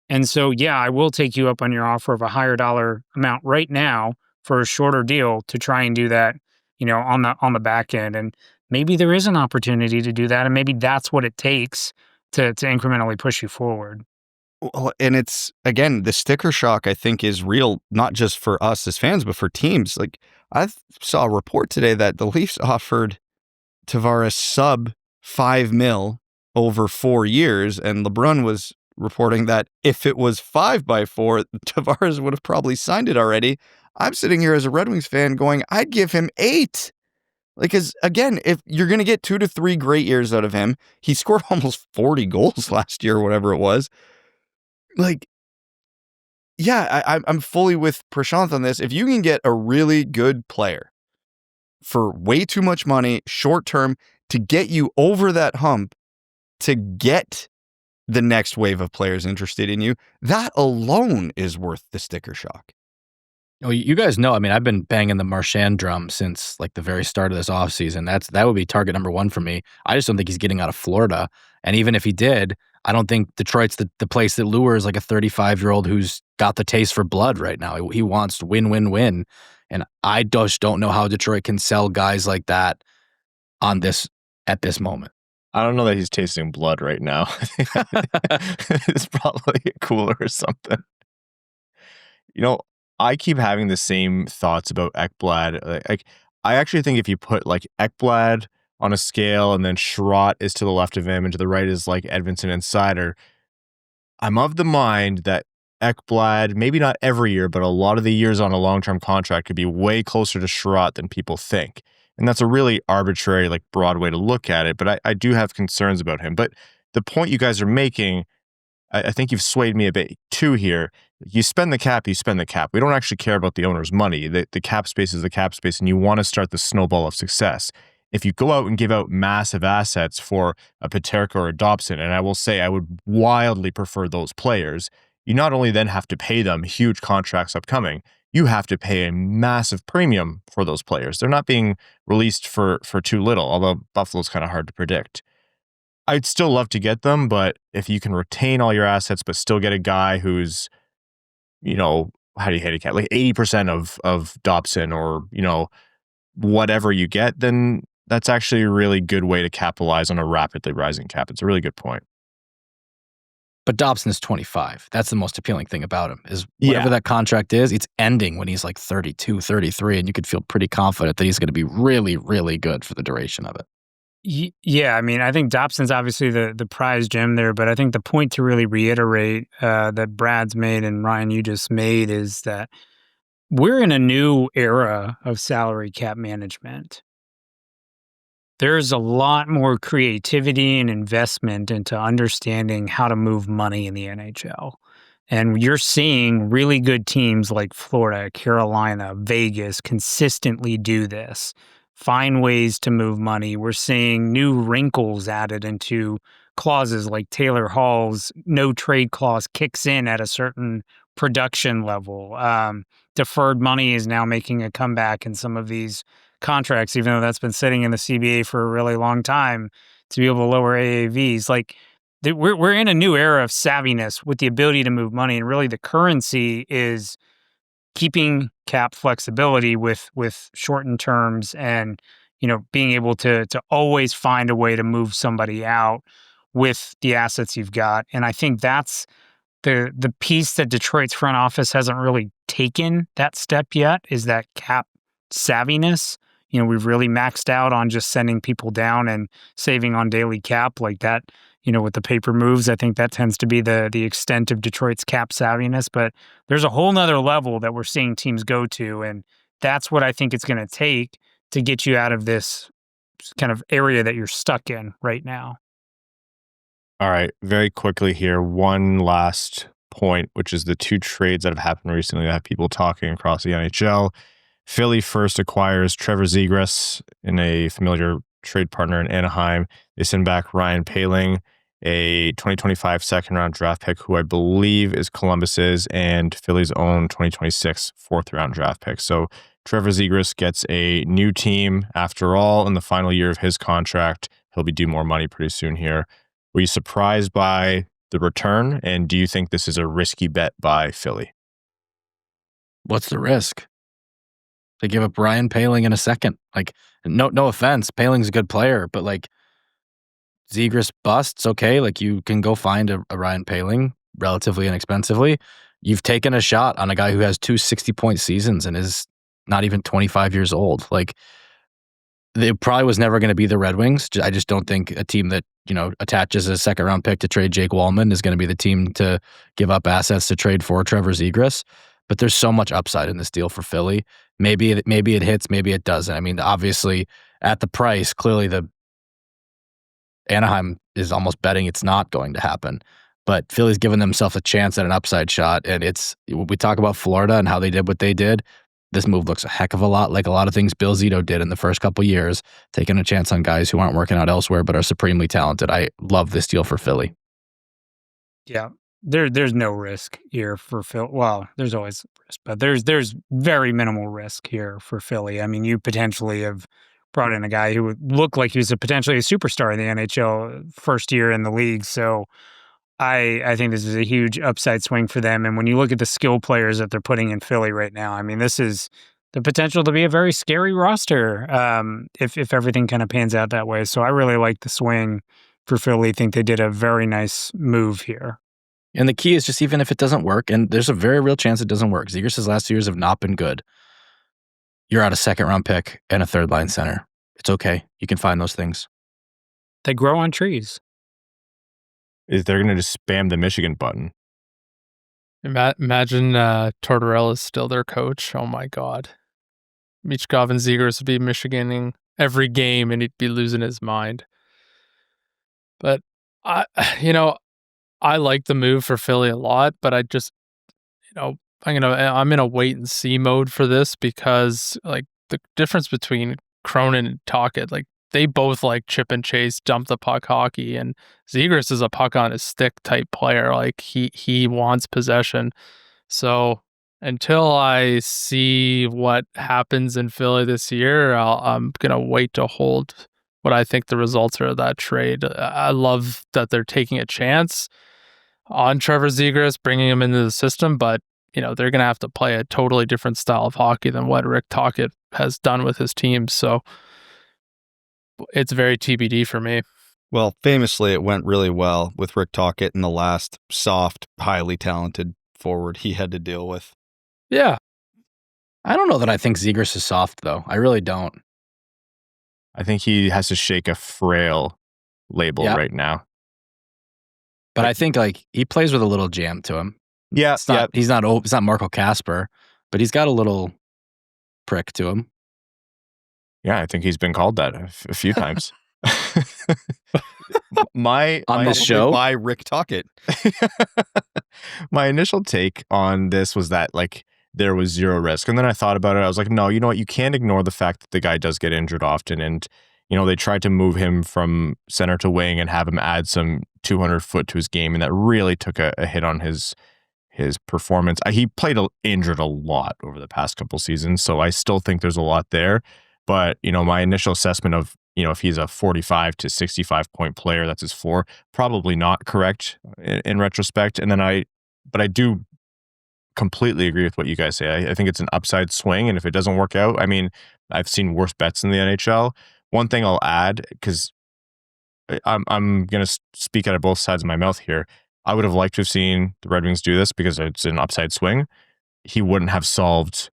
And so, yeah, I will take you up on your offer of a higher dollar amount right now for a shorter deal to try and do that, on the back end. And maybe there is an opportunity to do that, and maybe that's what it takes to incrementally push you forward. Well, and it's, again, the sticker shock, I think, is real, not just for us as fans, but for teams. Like, I saw a report today that the Leafs offered Tavares sub $5 million over 4 years, and LeBron was reporting that if it was 5x4, Tavares would have probably signed it already. I'm sitting here as a Red Wings fan going, I'd give him 8. Like, because again, if you're going to get 2 to 3 great years out of him, he scored almost 40 goals last year, whatever it was. Like, yeah, I'm fully with Prashanth on this. If you can get a really good player for way too much money, short term, to get you over that hump, to get the next wave of players interested in you, that alone is worth the sticker shock. Oh, you guys know, I mean, I've been banging the Marchand drum since like the very start of this offseason. That would be target number 1 for me. I just don't think he's getting out of Florida. And even if he did, I don't think Detroit's the place that lures like a 35-year-old who's got the taste for blood right now. He wants to win, win, win. And I just don't know how Detroit can sell guys like that at this moment. I don't know that he's tasting blood right now. It's probably a cooler or something. I keep having the same thoughts about Ekblad. Like, I actually think if you put like Ekblad on a scale and then Sherratt is to the left of him and to the right is like Edvinsson and Seider, I'm of the mind that Ekblad, maybe not every year, but a lot of the years on a long-term contract could be way closer to Sherratt than people think. And that's a really arbitrary, like, broad way to look at it. But I do have concerns about him. But the point you guys are making, I think you've swayed me a bit too here. You spend the cap, you spend the cap. We don't actually care about the owner's money. The cap space is the cap space, and you want to start the snowball of success. If you go out and give out massive assets for a Peterka or a Dobson, and I will say I would wildly prefer those players, you not only then have to pay them huge contracts upcoming, you have to pay a massive premium for those players. They're not being released for too little, although Buffalo's kind of hard to predict. I'd still love to get them, but if you can retain all your assets but still get a guy who's, how do you handicap, like 80% of Dobson or, whatever you get, then that's actually a really good way to capitalize on a rapidly rising cap. It's a really good point. But Dobson is 25. That's the most appealing thing about him is whatever that contract is, it's ending when he's like 32, 33, and you could feel pretty confident that he's going to be really, really good for the duration of it. Yeah, I mean, I think Dobson's obviously the prize gem there, but I think the point to really reiterate that Brad's made and Ryan, you just made is that we're in a new era of salary cap management. There's a lot more creativity and investment into understanding how to move money in the NHL. And you're seeing really good teams like Florida, Carolina, Vegas consistently do this. Find ways to move money. We're seeing new wrinkles added into clauses like Taylor Hall's no trade clause kicks in at a certain production level. Deferred money is now making a comeback in some of these contracts, even though that's been sitting in the CBA for a really long time, to be able to lower AAVs. Like we're in a new era of savviness with the ability to move money, and really the currency is keeping cap flexibility with shortened terms and, being able to always find a way to move somebody out with the assets you've got. And I think that's the piece that Detroit's front office hasn't really taken that step yet, is that cap savviness. We've really maxed out on just sending people down and saving on daily cap like that. With the paper moves, I think that tends to be the extent of Detroit's cap savviness. But there's a whole nother level that we're seeing teams go to, and that's what I think it's going to take to get you out of this kind of area that you're stuck in right now. All right, very quickly here, one last point, which is the two trades that have happened recently that have people talking across the NHL. Philly first acquires Trevor Zegras in a familiar trade partner in Anaheim. They send back Ryan Poehling, a 2025 second-round draft pick, who I believe is Columbus's, and Philly's own 2026 fourth-round draft pick. So Trevor Zegras gets a new team after all in the final year of his contract. He'll be due more money pretty soon here. Were you surprised by the return, and do you think this is a risky bet by Philly? What's the risk? They give up Ryan Poehling in a second. Like, no offense, Poehling's a good player, but like Zegras busts, okay. Like you can go find a Ryan Poehling relatively inexpensively. You've taken a shot on a guy who has 2 60-point seasons and is not even 25 years old. Like, it probably was never going to be the Red Wings. I just don't think a team that, attaches a second-round pick to trade Jake Wallman is going to be the team to give up assets to trade for Trevor Zegras. But there's so much upside in this deal for Philly. Maybe it hits, maybe it doesn't. I mean, obviously, at the price, clearly the Anaheim is almost betting it's not going to happen. But Philly's given themselves a chance at an upside shot. And when we talk about Florida and how they did what they did, this move looks a heck of a lot like a lot of things Bill Zito did in the first couple years, taking a chance on guys who aren't working out elsewhere but are supremely talented. I love this deal for Philly. Yeah, there's no risk here for Philly. Well, there's always risk, but there's very minimal risk here for Philly. I mean, you potentially have brought in a guy who would look like he was potentially a superstar in the NHL first year in the league. So I think this is a huge upside swing for them. And when you look at the skill players that they're putting in Philly right now, I mean, this is the potential to be a very scary roster if everything kind of pans out that way. So I really like the swing for Philly. I think they did a very nice move here. And the key is just even if it doesn't work, and there's a very real chance it doesn't work. Zegras' last 2 years have not been good. You're out a second-round pick and a third-line center. It's okay. You can find those things. They grow on trees. Is they're going to just spam the Michigan button? Imagine Tortorella's still their coach. Oh my God. Michkov and Zegras would be Michiganing every game and he'd be losing his mind. But I like the move for Philly a lot, but I just, I'm in a wait and see mode for this because like the difference between Cronin and Tocchet, like they both like chip and chase, dump the puck hockey, and Zegras is a puck on his stick type player. Like he wants possession. So until I see what happens in Philly this year, I'm gonna wait to hold what I think the results are of that trade. I love that they're taking a chance on Trevor Zegras, bringing him into the system, but they're going to have to play a totally different style of hockey than what Rick Tocchet has done with his team. So it's very TBD for me. Well, famously, it went really well with Rick Tocchet in the last soft, highly talented forward he had to deal with. Yeah. I don't know that I think Zegras is soft, though. I really don't. I think he has to shake a frail label right now. But I think he plays with a little jam to him. Yeah, He's not Marco Kasper, but he's got a little prick to him. Yeah, I think he's been called that a few times. On this show by Rick Tocchet. My initial take on this was that there was zero risk, and then I thought about it. I was like, no, you know what? You can't ignore the fact that the guy does get injured often, and they tried to move him from center to wing and have him add some 200 foot to his game, and that really took a hit on his performance. He played injured a lot over the past couple seasons, so I still think there's a lot there. But my initial assessment of if he's a 45 to 65 point player, that's his floor, probably not correct in retrospect. And then I do completely agree with what you guys say. I think it's an upside swing, and if it doesn't work out, I've seen worse bets in the NHL. One thing I'll add, because I'm going to speak out of both sides of my mouth here. I would have liked to have seen the Red Wings do this because it's an upside swing. He wouldn't have solved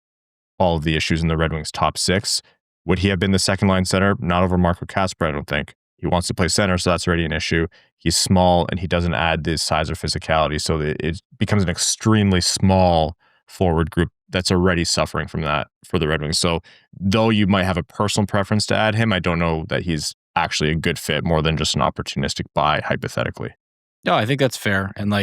all of the issues in the Red Wings top six. Would he have been the second line center? Not over Marco Kasper, I don't think. He wants to play center, so that's already an issue. He's small, and he doesn't add the size or physicality, so it becomes an extremely small forward group that's already suffering from that for the Red Wings. So though you might have a personal preference to add him, I don't know that he's actually a good fit more than just an opportunistic buy, hypothetically. No, I think that's fair. And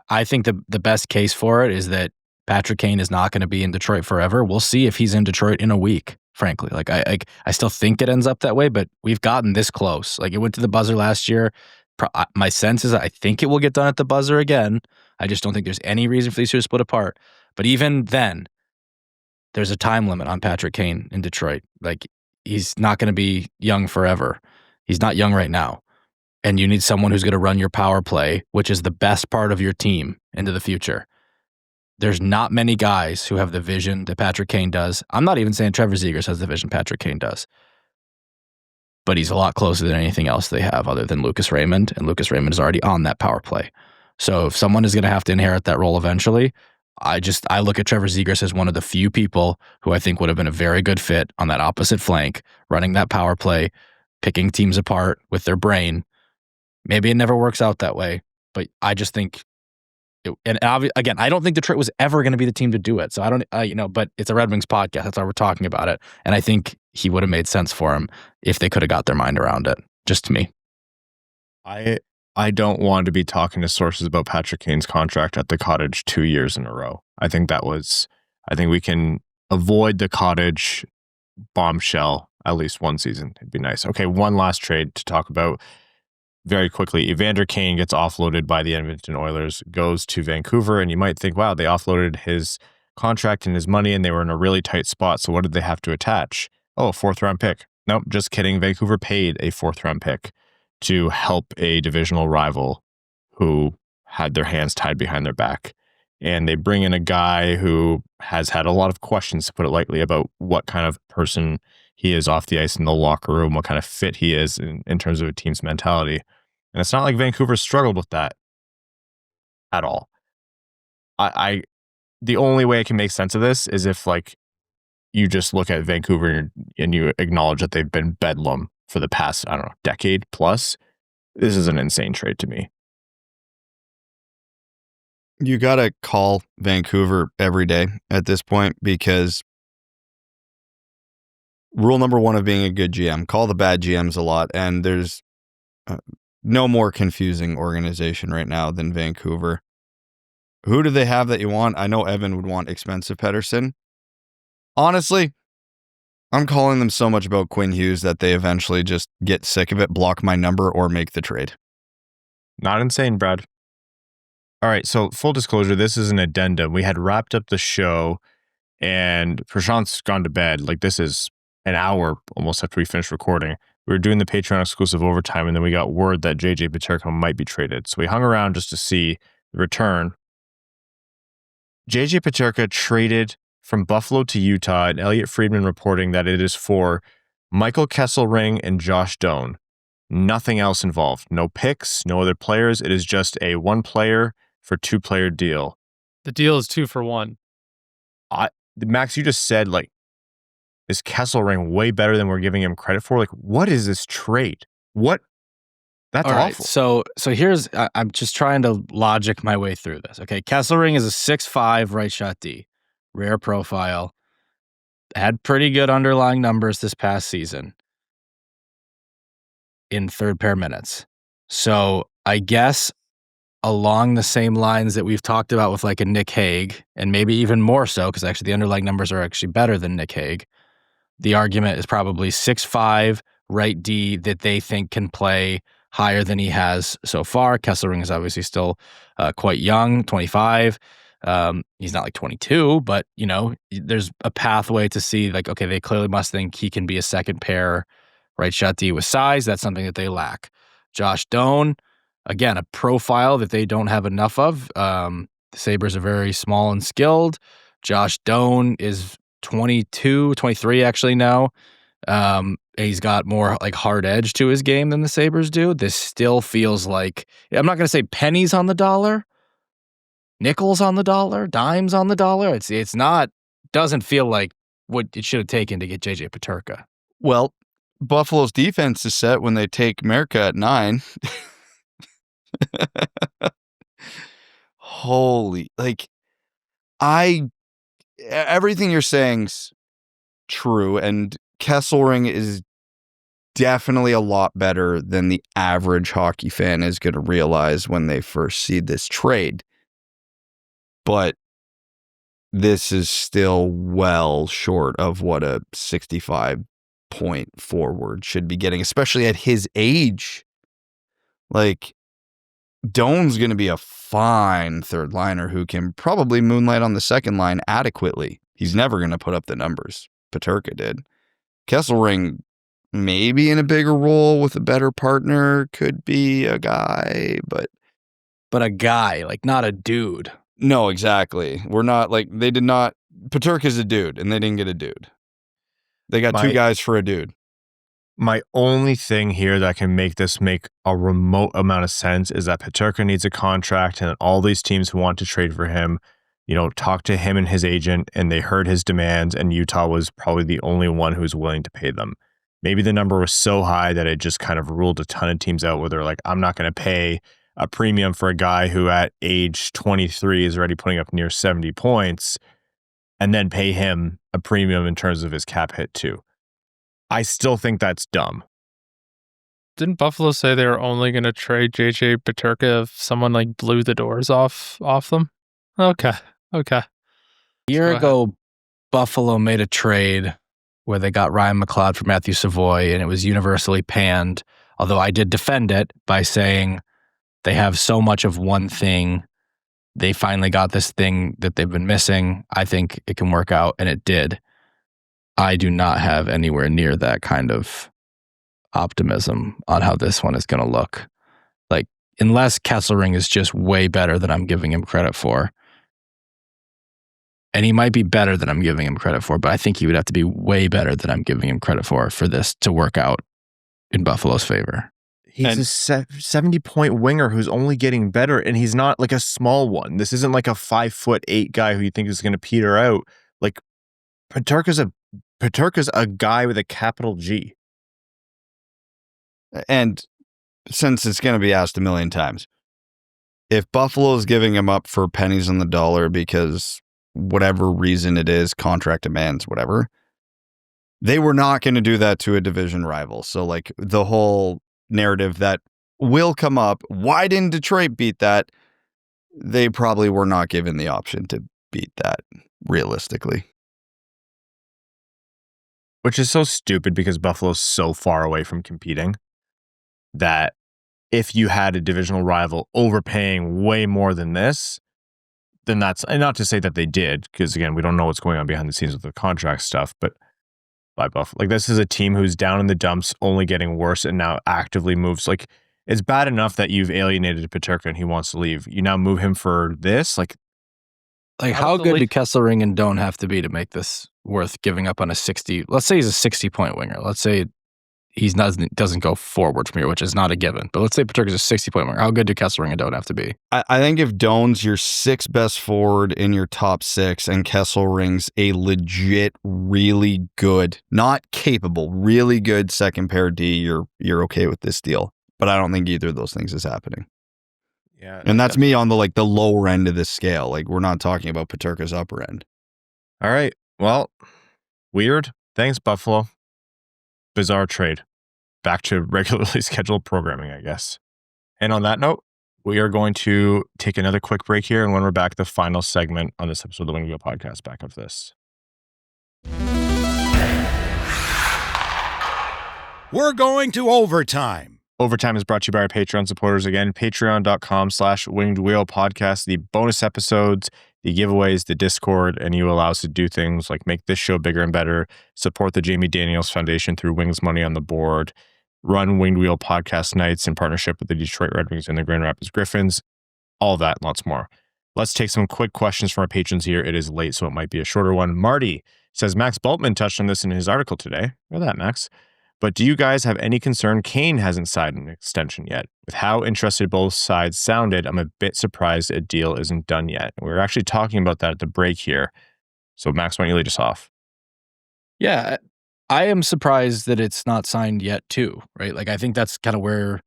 I think the best case for it is that Patrick Kane is not going to be in Detroit forever. We'll see if he's in Detroit in a week, frankly. I still think it ends up that way, but we've gotten this close. It went to the buzzer last year. My sense is I think it will get done at the buzzer again. I just don't think there's any reason for these two to split apart. But even then, there's a time limit on Patrick Kane in Detroit. He's not going to be young forever. He's not young right now. And you need someone who's going to run your power play, which is the best part of your team into the future. There's not many guys who have the vision that Patrick Kane does. I'm not even saying Trevor Zegras has the vision Patrick Kane does. But he's a lot closer than anything else they have other than Lucas Raymond, and Lucas Raymond is already on that power play. So if someone is going to have to inherit that role eventually, I look at Trevor Zegras as one of the few people who I think would have been a very good fit on that opposite flank, running that power play, picking teams apart with their brain. Maybe it never works out that way, but I just think, again, I don't think Detroit was ever going to be the team to do it. So I don't, but it's a Red Wings podcast. That's why we're talking about it. And I think he would have made sense for him if they could have got their mind around it, just to me. I don't want to be talking to sources about Patrick Kane's contract at the Cottage 2 years in a row. I think we can avoid the Cottage bombshell at least one season. It'd be nice. Okay, one last trade to talk about very quickly. Evander Kane gets offloaded by the Edmonton Oilers, goes to Vancouver, and you might think, wow, they offloaded his contract and his money, and they were in a really tight spot. So what did they have to attach? Oh, a 4th-round pick. Nope, just kidding. Vancouver paid a 4th-round pick to help a divisional rival who had their hands tied behind their back. And they bring in a guy who has had a lot of questions, to put it lightly, about what kind of person he is off the ice in the locker room, what kind of fit he is in terms of a team's mentality. And it's not like Vancouver struggled with that at all. The only way I can make sense of this is if you just look at Vancouver and you acknowledge that they've been bedlam for the past, decade plus. This is an insane trade to me. You got to call Vancouver every day at this point, because rule number one of being a good GM, call the bad GMs a lot. And there's no more confusing organization right now than Vancouver. Who do they have that you want? I know Evan would want expensive Pettersson. Honestly, I'm calling them so much about Quinn Hughes that they eventually just get sick of it, block my number, or make the trade. Not insane, Brad. All right, so full disclosure, this is an addendum. We had wrapped up the show, and Prashanth's gone to bed. This is an hour almost after we finished recording. We were doing the Patreon exclusive overtime, and then we got word that JJ Peterka might be traded. So we hung around just to see the return. JJ Peterka traded from Buffalo to Utah, and Elliot Friedman reporting that it is for Michael Kesselring and Josh Doan. Nothing else involved. No picks, no other players. It is just a 1 player for 2 player deal. The deal is 2 for 1. Max, you just said, like, is Kesselring way better than we're giving him credit for? Like, what is this trade? What? That's All right, awful. So here's, I'm just trying to logic my way through this. Okay, Kesselring is a 6'5" right shot D, rare profile, had pretty good underlying numbers this past season in third pair minutes. So I guess along the same lines that we've talked about with like a Nick Hague, and maybe even more so, because actually the underlying numbers are actually better than Nick Hague, the argument is probably 6'5" right D that they think can play higher than he has so far. Kesselring is obviously still quite young, 25. He's not like 22, but, you know, there's a pathway to see, like, okay, they clearly must think he can be a second pair right shot D with size. That's something that they lack. Josh Doan, again, a profile that they don't have enough of. The Sabres are very small and skilled. Josh Doan is 22, 23 actually now. He's got more like hard edge to his game than the Sabres do. This still feels like, I'm not going to say pennies on the dollar, nickels on the dollar, dimes on the dollar. It's not, doesn't feel like what it should have taken to get JJ Peterka. Well, Buffalo's defense is set when they take Merka at 9. Holy, like, everything you're saying's true, and Kesselring is definitely a lot better than the average hockey fan is going to realize when they first see this trade. But this is still well short of what a 65-point forward should be getting, especially at his age. Like, Doan's going to be a fine third liner who can probably moonlight on the second line adequately. He's never going to put up the numbers Peterka did. Kesselring, maybe in a bigger role with a better partner, could be a guy, but a guy, like, not a dude. No, exactly. We're not, like, they did not, Peterka's a dude, and they didn't get a dude. They got 2 guys for a dude. My only thing here that can make this make a remote amount of sense is that Peterka needs a contract, and all these teams who want to trade for him, you know, talked to him and his agent, and they heard his demands, and Utah was probably the only one who was willing to pay them. Maybe the number was so high that it just kind of ruled a ton of teams out where they're like, I'm not going to pay a premium for a guy who at age 23 is already putting up near 70 points, and then pay him a premium in terms of his cap hit too. I still think that's dumb. Didn't Buffalo say they were only going to trade JJ Peterka if someone like blew the doors off them? Okay. A year ago, Buffalo made a trade where they got Ryan McLeod for Matthew Savoy, and it was universally panned, although I did defend it by saying they have so much of one thing. They finally got this thing that they've been missing. I think it can work out, and it did. I do not have anywhere near that kind of optimism on how this one is going to look. Like, unless Kesselring is just way better than I'm giving him credit for. And he might be better than I'm giving him credit for, but I think he would have to be way better than I'm giving him credit for this to work out in Buffalo's favor. He's a 70-point winger who's only getting better, and he's not like a small one. This isn't like a 5'8" guy who you think is going to peter out. Like, Peterka's a guy with a capital G. And since it's going to be asked a million times, if Buffalo is giving him up for pennies on the dollar because whatever reason it is, contract demands, whatever, they were not going to do that to a division rival. So, like, the whole narrative that will come up, why didn't Detroit beat that? They probably were not given the option to beat that, realistically. Which is so stupid because Buffalo's so far away from competing that if you had a divisional rival overpaying way more than this, then that's, and not to say that they did, because again, we don't know what's going on behind the scenes with the contract stuff, but by Buffalo, like, this is a team who's down in the dumps, only getting worse, and now actively moves. Like, it's bad enough that you've alienated Peterka and he wants to leave. You now move him for this? Like how good do Kesselring and Doan have to be to make this worth giving up on a 60? Let's say he's a 60-point winger. Let's say he doesn't go forward from here, which is not a given. But let's say Peterka's a 60-point mark. How good do Kesselring and Doan have to be? I think if Doan's your 6th best forward in your top 6 and Kesselring's a legit, really good, not capable, really good second pair D, you're okay with this deal. But I don't think either of those things is happening. Yeah, and that's me on the lower end of this scale. Like, we're not talking about Peterka's upper end. All right. Well, weird. Thanks, Buffalo. Bizarre trade. Back to regularly scheduled programming, I guess. And on that note, we are going to take another quick break here. And when we're back, the final segment on this episode of the Wings Roundtable podcast, back of this. We're going to overtime. Overtime is brought to you by our Patreon supporters. Again, patreon.com/wingedwheel podcast. The bonus episodes, the giveaways, the Discord, and you allow us to do things like make this show bigger and better, support the Jamie Daniels Foundation through Wings Money on the Board, run Winged Wheel podcast nights in partnership with the Detroit Red Wings and the Grand Rapids Griffins, all that and lots more. Let's take some quick questions from our patrons here. It is late, so it might be a shorter one. Marty says, Max Bultman touched on this in his article today. Look at that, Max. But do you guys have any concern Kane hasn't signed an extension yet? With how interested both sides sounded, I'm a bit surprised a deal isn't done yet. We were actually talking about that at the break here. So Max, why don't you lead us off? Yeah, I am surprised that it's not signed yet too, right? Like, I think that's kind of where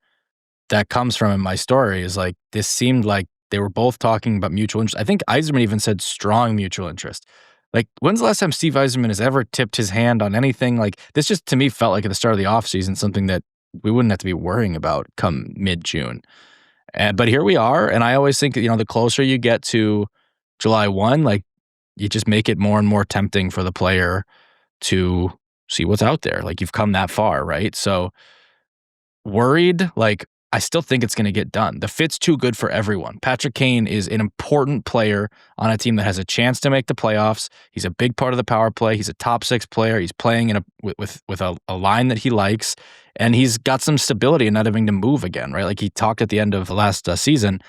that comes from in my story, is like, this seemed like they were both talking about mutual interest. I think Yzerman even said strong mutual interest. Like, when's the last time Steve Yzerman has ever tipped his hand on anything? Like, this just, to me, felt like at the start of the offseason, something that we wouldn't have to be worrying about come mid-June. But here we are, and I always think, the closer you get to July 1, like, you just make it more and more tempting for the player to see what's out there. Like, you've come that far, right? So, worried, like, I still think it's going to get done. The fit's too good for everyone. Patrick Kane is an important player on a team that has a chance to make the playoffs. He's a big part of the power play. He's a top 6 player. He's playing with a line that he likes, and he's got some stability and not having to move again, right? Like, he talked at the end of the last season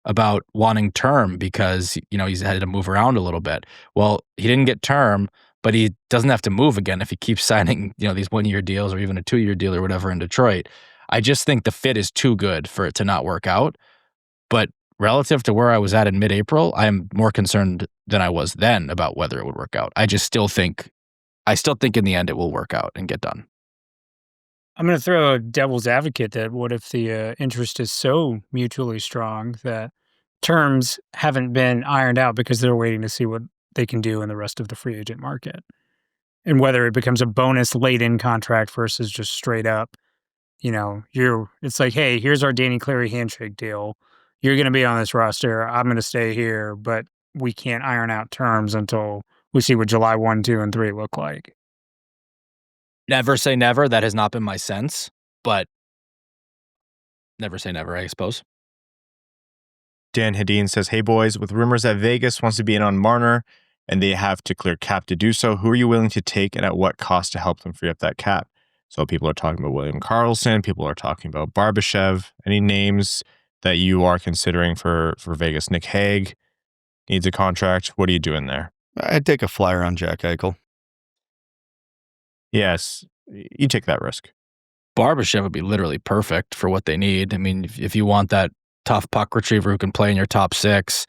about wanting term because, he's had to move around a little bit. Well, he didn't get term, but he doesn't have to move again if he keeps signing, these 1-year deals or even a 2-year deal or whatever in Detroit. I just think the fit is too good for it to not work out. But relative to where I was at in mid-April, I am more concerned than I was then about whether it would work out. I still think in the end it will work out and get done. I'm going to throw a devil's advocate that what if the interest is so mutually strong that terms haven't been ironed out because they're waiting to see what they can do in the rest of the free agent market, and whether it becomes a bonus late in contract versus just straight up. It's like, hey, here's our Danny Cleary handshake deal. You're going to be on this roster. I'm going to stay here, but we can't iron out terms until we see what July 1, 2, and 3 look like. Never say never. That has not been my sense, but never say never, I suppose. Dan Hedin says, hey, boys, with rumors that Vegas wants to be in on Marner and they have to clear cap to do so, who are you willing to take and at what cost to help them free up that cap? So people are talking about William Karlsson. People are talking about Barbashev. Any names that you are considering for Vegas? Nick Hague needs a contract. What are you doing there? I'd take a flyer on Jack Eichel. Yes, you take that risk. Barbashev would be literally perfect for what they need. I mean, if you want that tough puck retriever who can play in your top 6,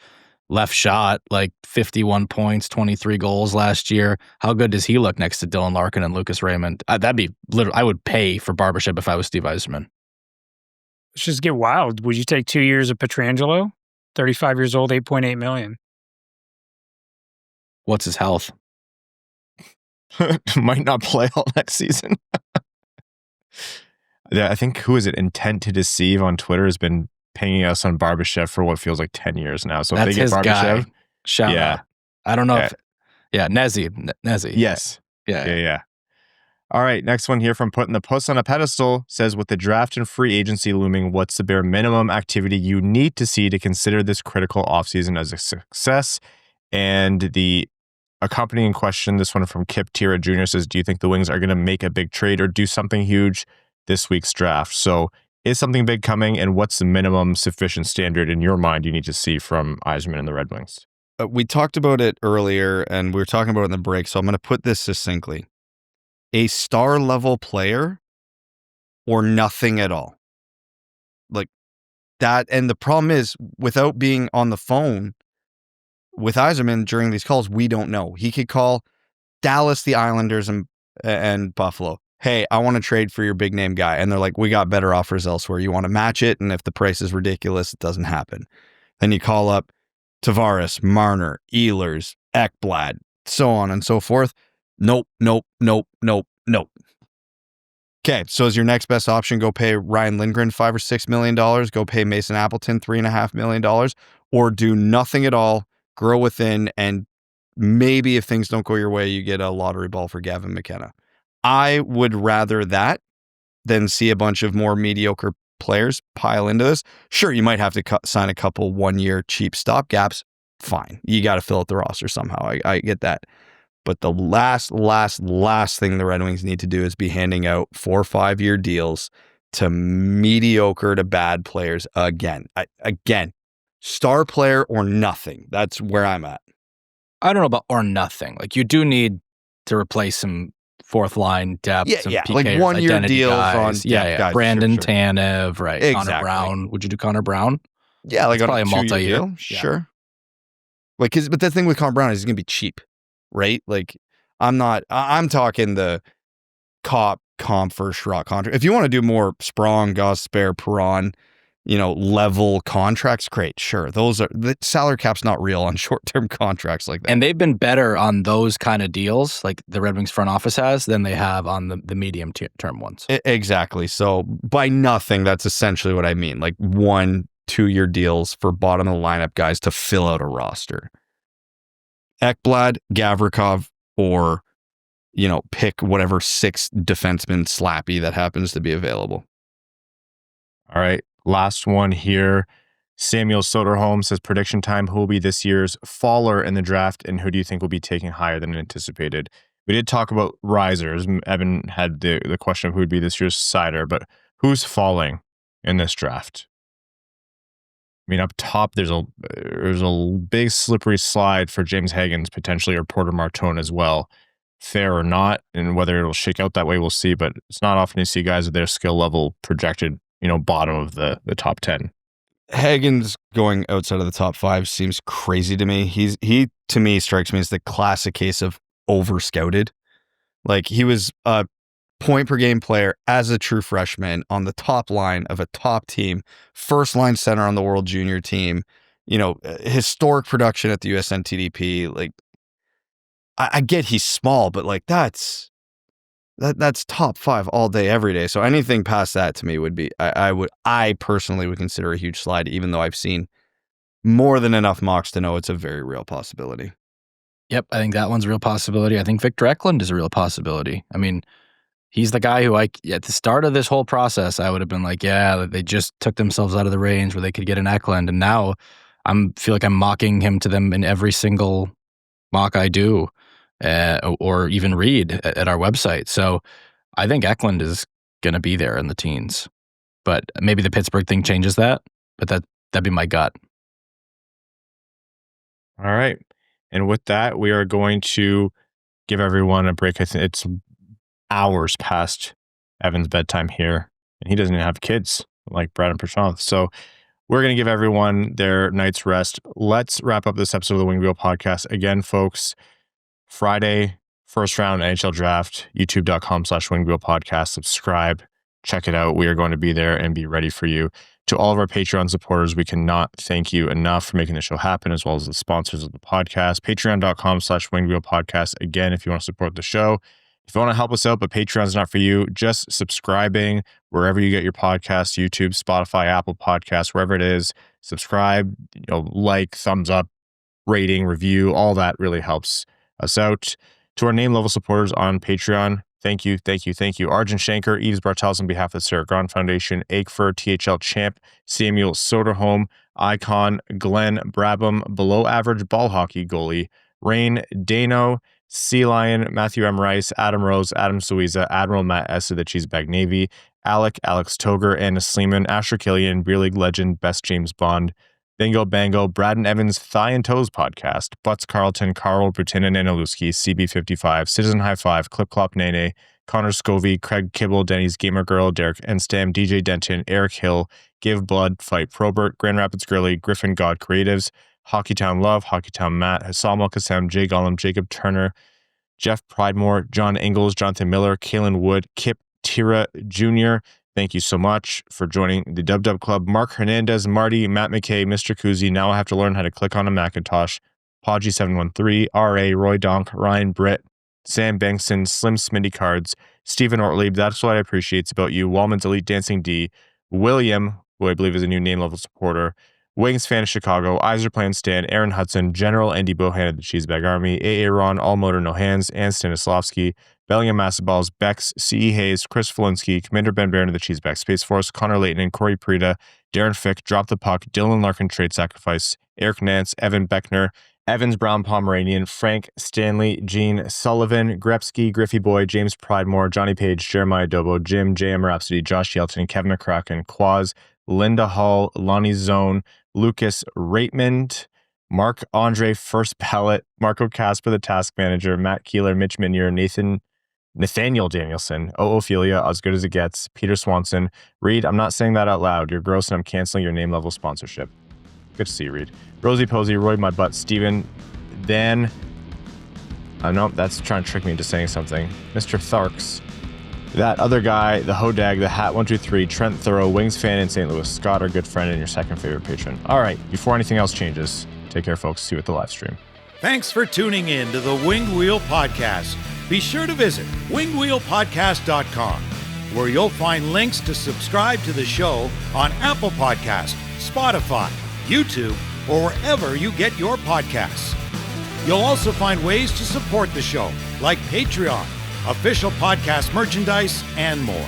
left shot, like 51 points, 23 goals last year. How good does he look next to Dylan Larkin and Lucas Raymond? That'd be literally, I would pay for Barbashev if I was Steve Yzerman. Let's just get wild. Would you take 2 years of Pietrangelo? 35 years old, $8.8 million. What's his health? Might not play all next season. Yeah, I think, who is it? Intent to Deceive on Twitter has been pinging us on Barbashev for what feels like 10 years now. So that's if they get his Barbashev, guy. Shout out. I don't know if, Nezzy. Yes. Yeah. All right, next one here from Putting the Puss on a Pedestal says, with the draft and free agency looming, what's the bare minimum activity you need to see to consider this critical offseason as a success? And the accompanying question, this one from Kip Tira Jr. says, do you think the Wings are going to make a big trade or do something huge this week's draft? So is something big coming, and what's the minimum sufficient standard in your mind you need to see from Yzerman and the Red Wings? We talked about it earlier, and we were talking about it in the break, so I'm going to put this succinctly. A star-level player or nothing at all. Like that. And the problem is, without being on the phone with Yzerman during these calls, we don't know. He could call Dallas, the Islanders, and Buffalo. Hey, I want to trade for your big name guy. And they're like, we got better offers elsewhere. You want to match it? And if the price is ridiculous, it doesn't happen. Then you call up Tavares, Marner, Ehlers, Ekblad, so on and so forth. Nope. Okay, so is your next best option go pay Ryan Lindgren $5 or $6 million, go pay Mason Appleton $3.5 million, or do nothing at all, grow within, and maybe if things don't go your way, you get a lottery ball for Gavin McKenna. I would rather that than see a bunch of more mediocre players pile into this. Sure, you might have to sign a couple 1-year cheap stopgaps. Fine. You got to fill out the roster somehow. I get that. But the last thing the Red Wings need to do is be handing out 4 or 5 year deals to mediocre to bad players again. Again, star player or nothing. That's where I'm at. I don't know about or nothing. Like, you do need to replace some fourth line depth. Yeah. PKers, Like 1 year deals guys. on depth guys. Brandon Sure. Tanev, right? Exactly. Connor Brown. Would you do Connor Brown? Yeah, like It's on probably a a 2-year multi-year deal. Sure. Like, but the thing with Connor Brown is he's going to be cheap, right? Like, I'm talking the comp first rock contract. If you want to do more Sprong, Gosper, Perron, level contracts, great. Sure. The salary cap's not real on short-term contracts like that. And they've been better on those kind of deals, like the Red Wings front office has, than they have on the medium-term ones. Exactly. So by nothing, that's essentially what I mean. Like 1-2 year deals for bottom of the lineup guys to fill out a roster. Ekblad, Gavrikov, or, pick whatever 6 defenseman slappy that happens to be available. All right. Last one here. Samuel Soderholm says, prediction time, who will be this year's faller in the draft, and who do you think will be taken higher than anticipated? We did talk about risers. Evan had the question of who would be this year's Seider, but who's falling in this draft? I mean, up top, there's a big slippery slide for James Higgins, potentially, or Porter Martone as well. Fair or not, and whether it'll shake out that way, we'll see. But it's not often you see guys at their skill level projected, bottom of the top 10. Higgins going outside of the top 5 seems crazy to me. He to me strikes me as the classic case of over scouted. Like, he was a point per game player as a true freshman on the top line of a top team, first line center on the World Junior team, historic production at the USNTDP. Like, I get he's small, but like that's top 5 all day, every day. So anything past that to me would be, I personally would consider a huge slide, even though I've seen more than enough mocks to know it's a very real possibility. Yep, I think that one's a real possibility. I think Victor Eklund is a real possibility. I mean, he's the guy who at the start of this whole process, I would have been like, yeah, they just took themselves out of the range where they could get an Eklund. And now feel like I'm mocking him to them in every single mock I do, or even read at our website. So I think Eklund is going to be there in the teens. But maybe the Pittsburgh thing changes that, but that'd be my gut. All right. And with that, we are going to give everyone a break. I think it's hours past Evan's bedtime here, and he doesn't even have kids like Brad and Prashanth. So we're going to give everyone their night's rest. Let's wrap up this episode of the Wing Wheel Podcast. Again, folks, Friday, first round NHL Draft, youtube.com/Wingwheel Podcast. Subscribe, check it out. We are going to be there and be ready for you. To all of our Patreon supporters, we cannot thank you enough for making the show happen, as well as the sponsors of the podcast. Patreon.com/Wingwheel Podcast. Again, if you want to support the show, if you want to help us out, but Patreon's not for you, just subscribing wherever you get your podcasts, YouTube, Spotify, Apple Podcasts, wherever it is. Subscribe, like, thumbs up, rating, review, all that really helps us out. To our name level supporters on Patreon, thank you. Arjun Shankar, Eves Bartels on behalf of the Sarah Grant Foundation, Aikfer, THL Champ, Samuel Soderholm, Icon, Glenn Brabham, below average ball hockey goalie, Rain Dano, Sea Lion, Matthew M. Rice, Adam Rose, Adam Suiza, Admiral Matt S. of the Cheesebag Navy, Alex Toger, Anna Sleeman, Asher Killian, Beer League Legend, Best James Bond, Bingo Bango, Brad and Evans Thigh and Toes Podcast, Butts Carlton, Carl Brutina Nanolewski, CB55, Citizen High Five, Clip Clop Nene, Connor Scovey, Craig Kibble, Denny's Gamer Girl, Derek Enstam, DJ Denton, Eric Hill, Give Blood, Fight Probert, Grand Rapids Girly, Griffin God Creatives, Hockeytown Love, Hockeytown Matt, Hassam Al-Qassam, Jay Gollum, Jacob Turner, Jeff Pridemore, John Ingalls, Jonathan Miller, Kalen Wood, Kip Tira Jr., thank you so much for joining the Dub Dub Club. Mark Hernandez, Marty, Matt McKay, Mr. Kuzi. Now I have to learn how to click on a Macintosh. Podgy713, R.A., Roy Donk, Ryan Britt, Sam Bankson, Slim Smitty Cards, Stephen Ortlieb, that's what I appreciate about you, Wallman's Elite Dancing D, William, who I believe is a new name level supporter, Wings Fan of Chicago, Iser Plan Stan, Aaron Hudson, General Andy Bohan of the Cheesebag Army, A.A. Ron, All Motor No Hands, Ann Stanislavski, Bellingham Massaballs, Bex, C.E. Hayes, Chris Felinski, Commander Ben Barron of the Cheeseback Space Force, Connor Layton and Corey Prida, Darren Fick, Drop the Puck, Dylan Larkin Trade Sacrifice, Eric Nance, Evan Beckner, Evans Brown Pomeranian, Frank Stanley, Gene Sullivan, Grepsky, Griffey Boy, James Pridemore, Johnny Page, Jeremiah Dobo, Jim, JM Rhapsody, Josh Yelton, Kevin McCracken, Quaz, Linda Hall, Lonnie Zone, Lucas Raitmond, Mark Andre First Pallet, Marco Kasper, the Task Manager, Matt Keeler, Mitch Minier, Nathaniel Danielson, Ophelia, As Good As It Gets, Peter Swanson, Reed, I'm not saying that out loud. You're gross and I'm canceling your name level sponsorship. Good to see you, Reed. Rosie Posey, Roy My Butt, Steven, Dan. Nope, that's trying to trick me into saying something. Mr. Tharks. That other guy, the Hodag, the Hat123, Trent Thorough, Wings Fan in St. Louis, Scott, our good friend and your second favorite patron. All right, before anything else changes, take care, folks. See you at the live stream. Thanks for tuning in to the Winged Wheel Podcast. Be sure to visit wingedwheelpodcast.com, where you'll find links to subscribe to the show on Apple Podcast, Spotify, YouTube, or wherever you get your podcasts. You'll also find ways to support the show, like Patreon, official podcast merchandise, and more.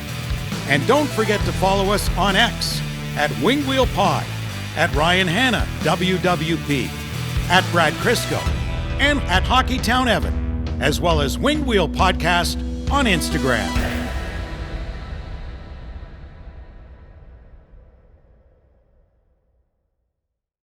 And don't forget to follow us on X at Winged Wheel Pod, at Ryan Hanna, WWP, at Brad Crisco, and at Hockeytown Evan, as well as Winged Wheel Podcast on Instagram.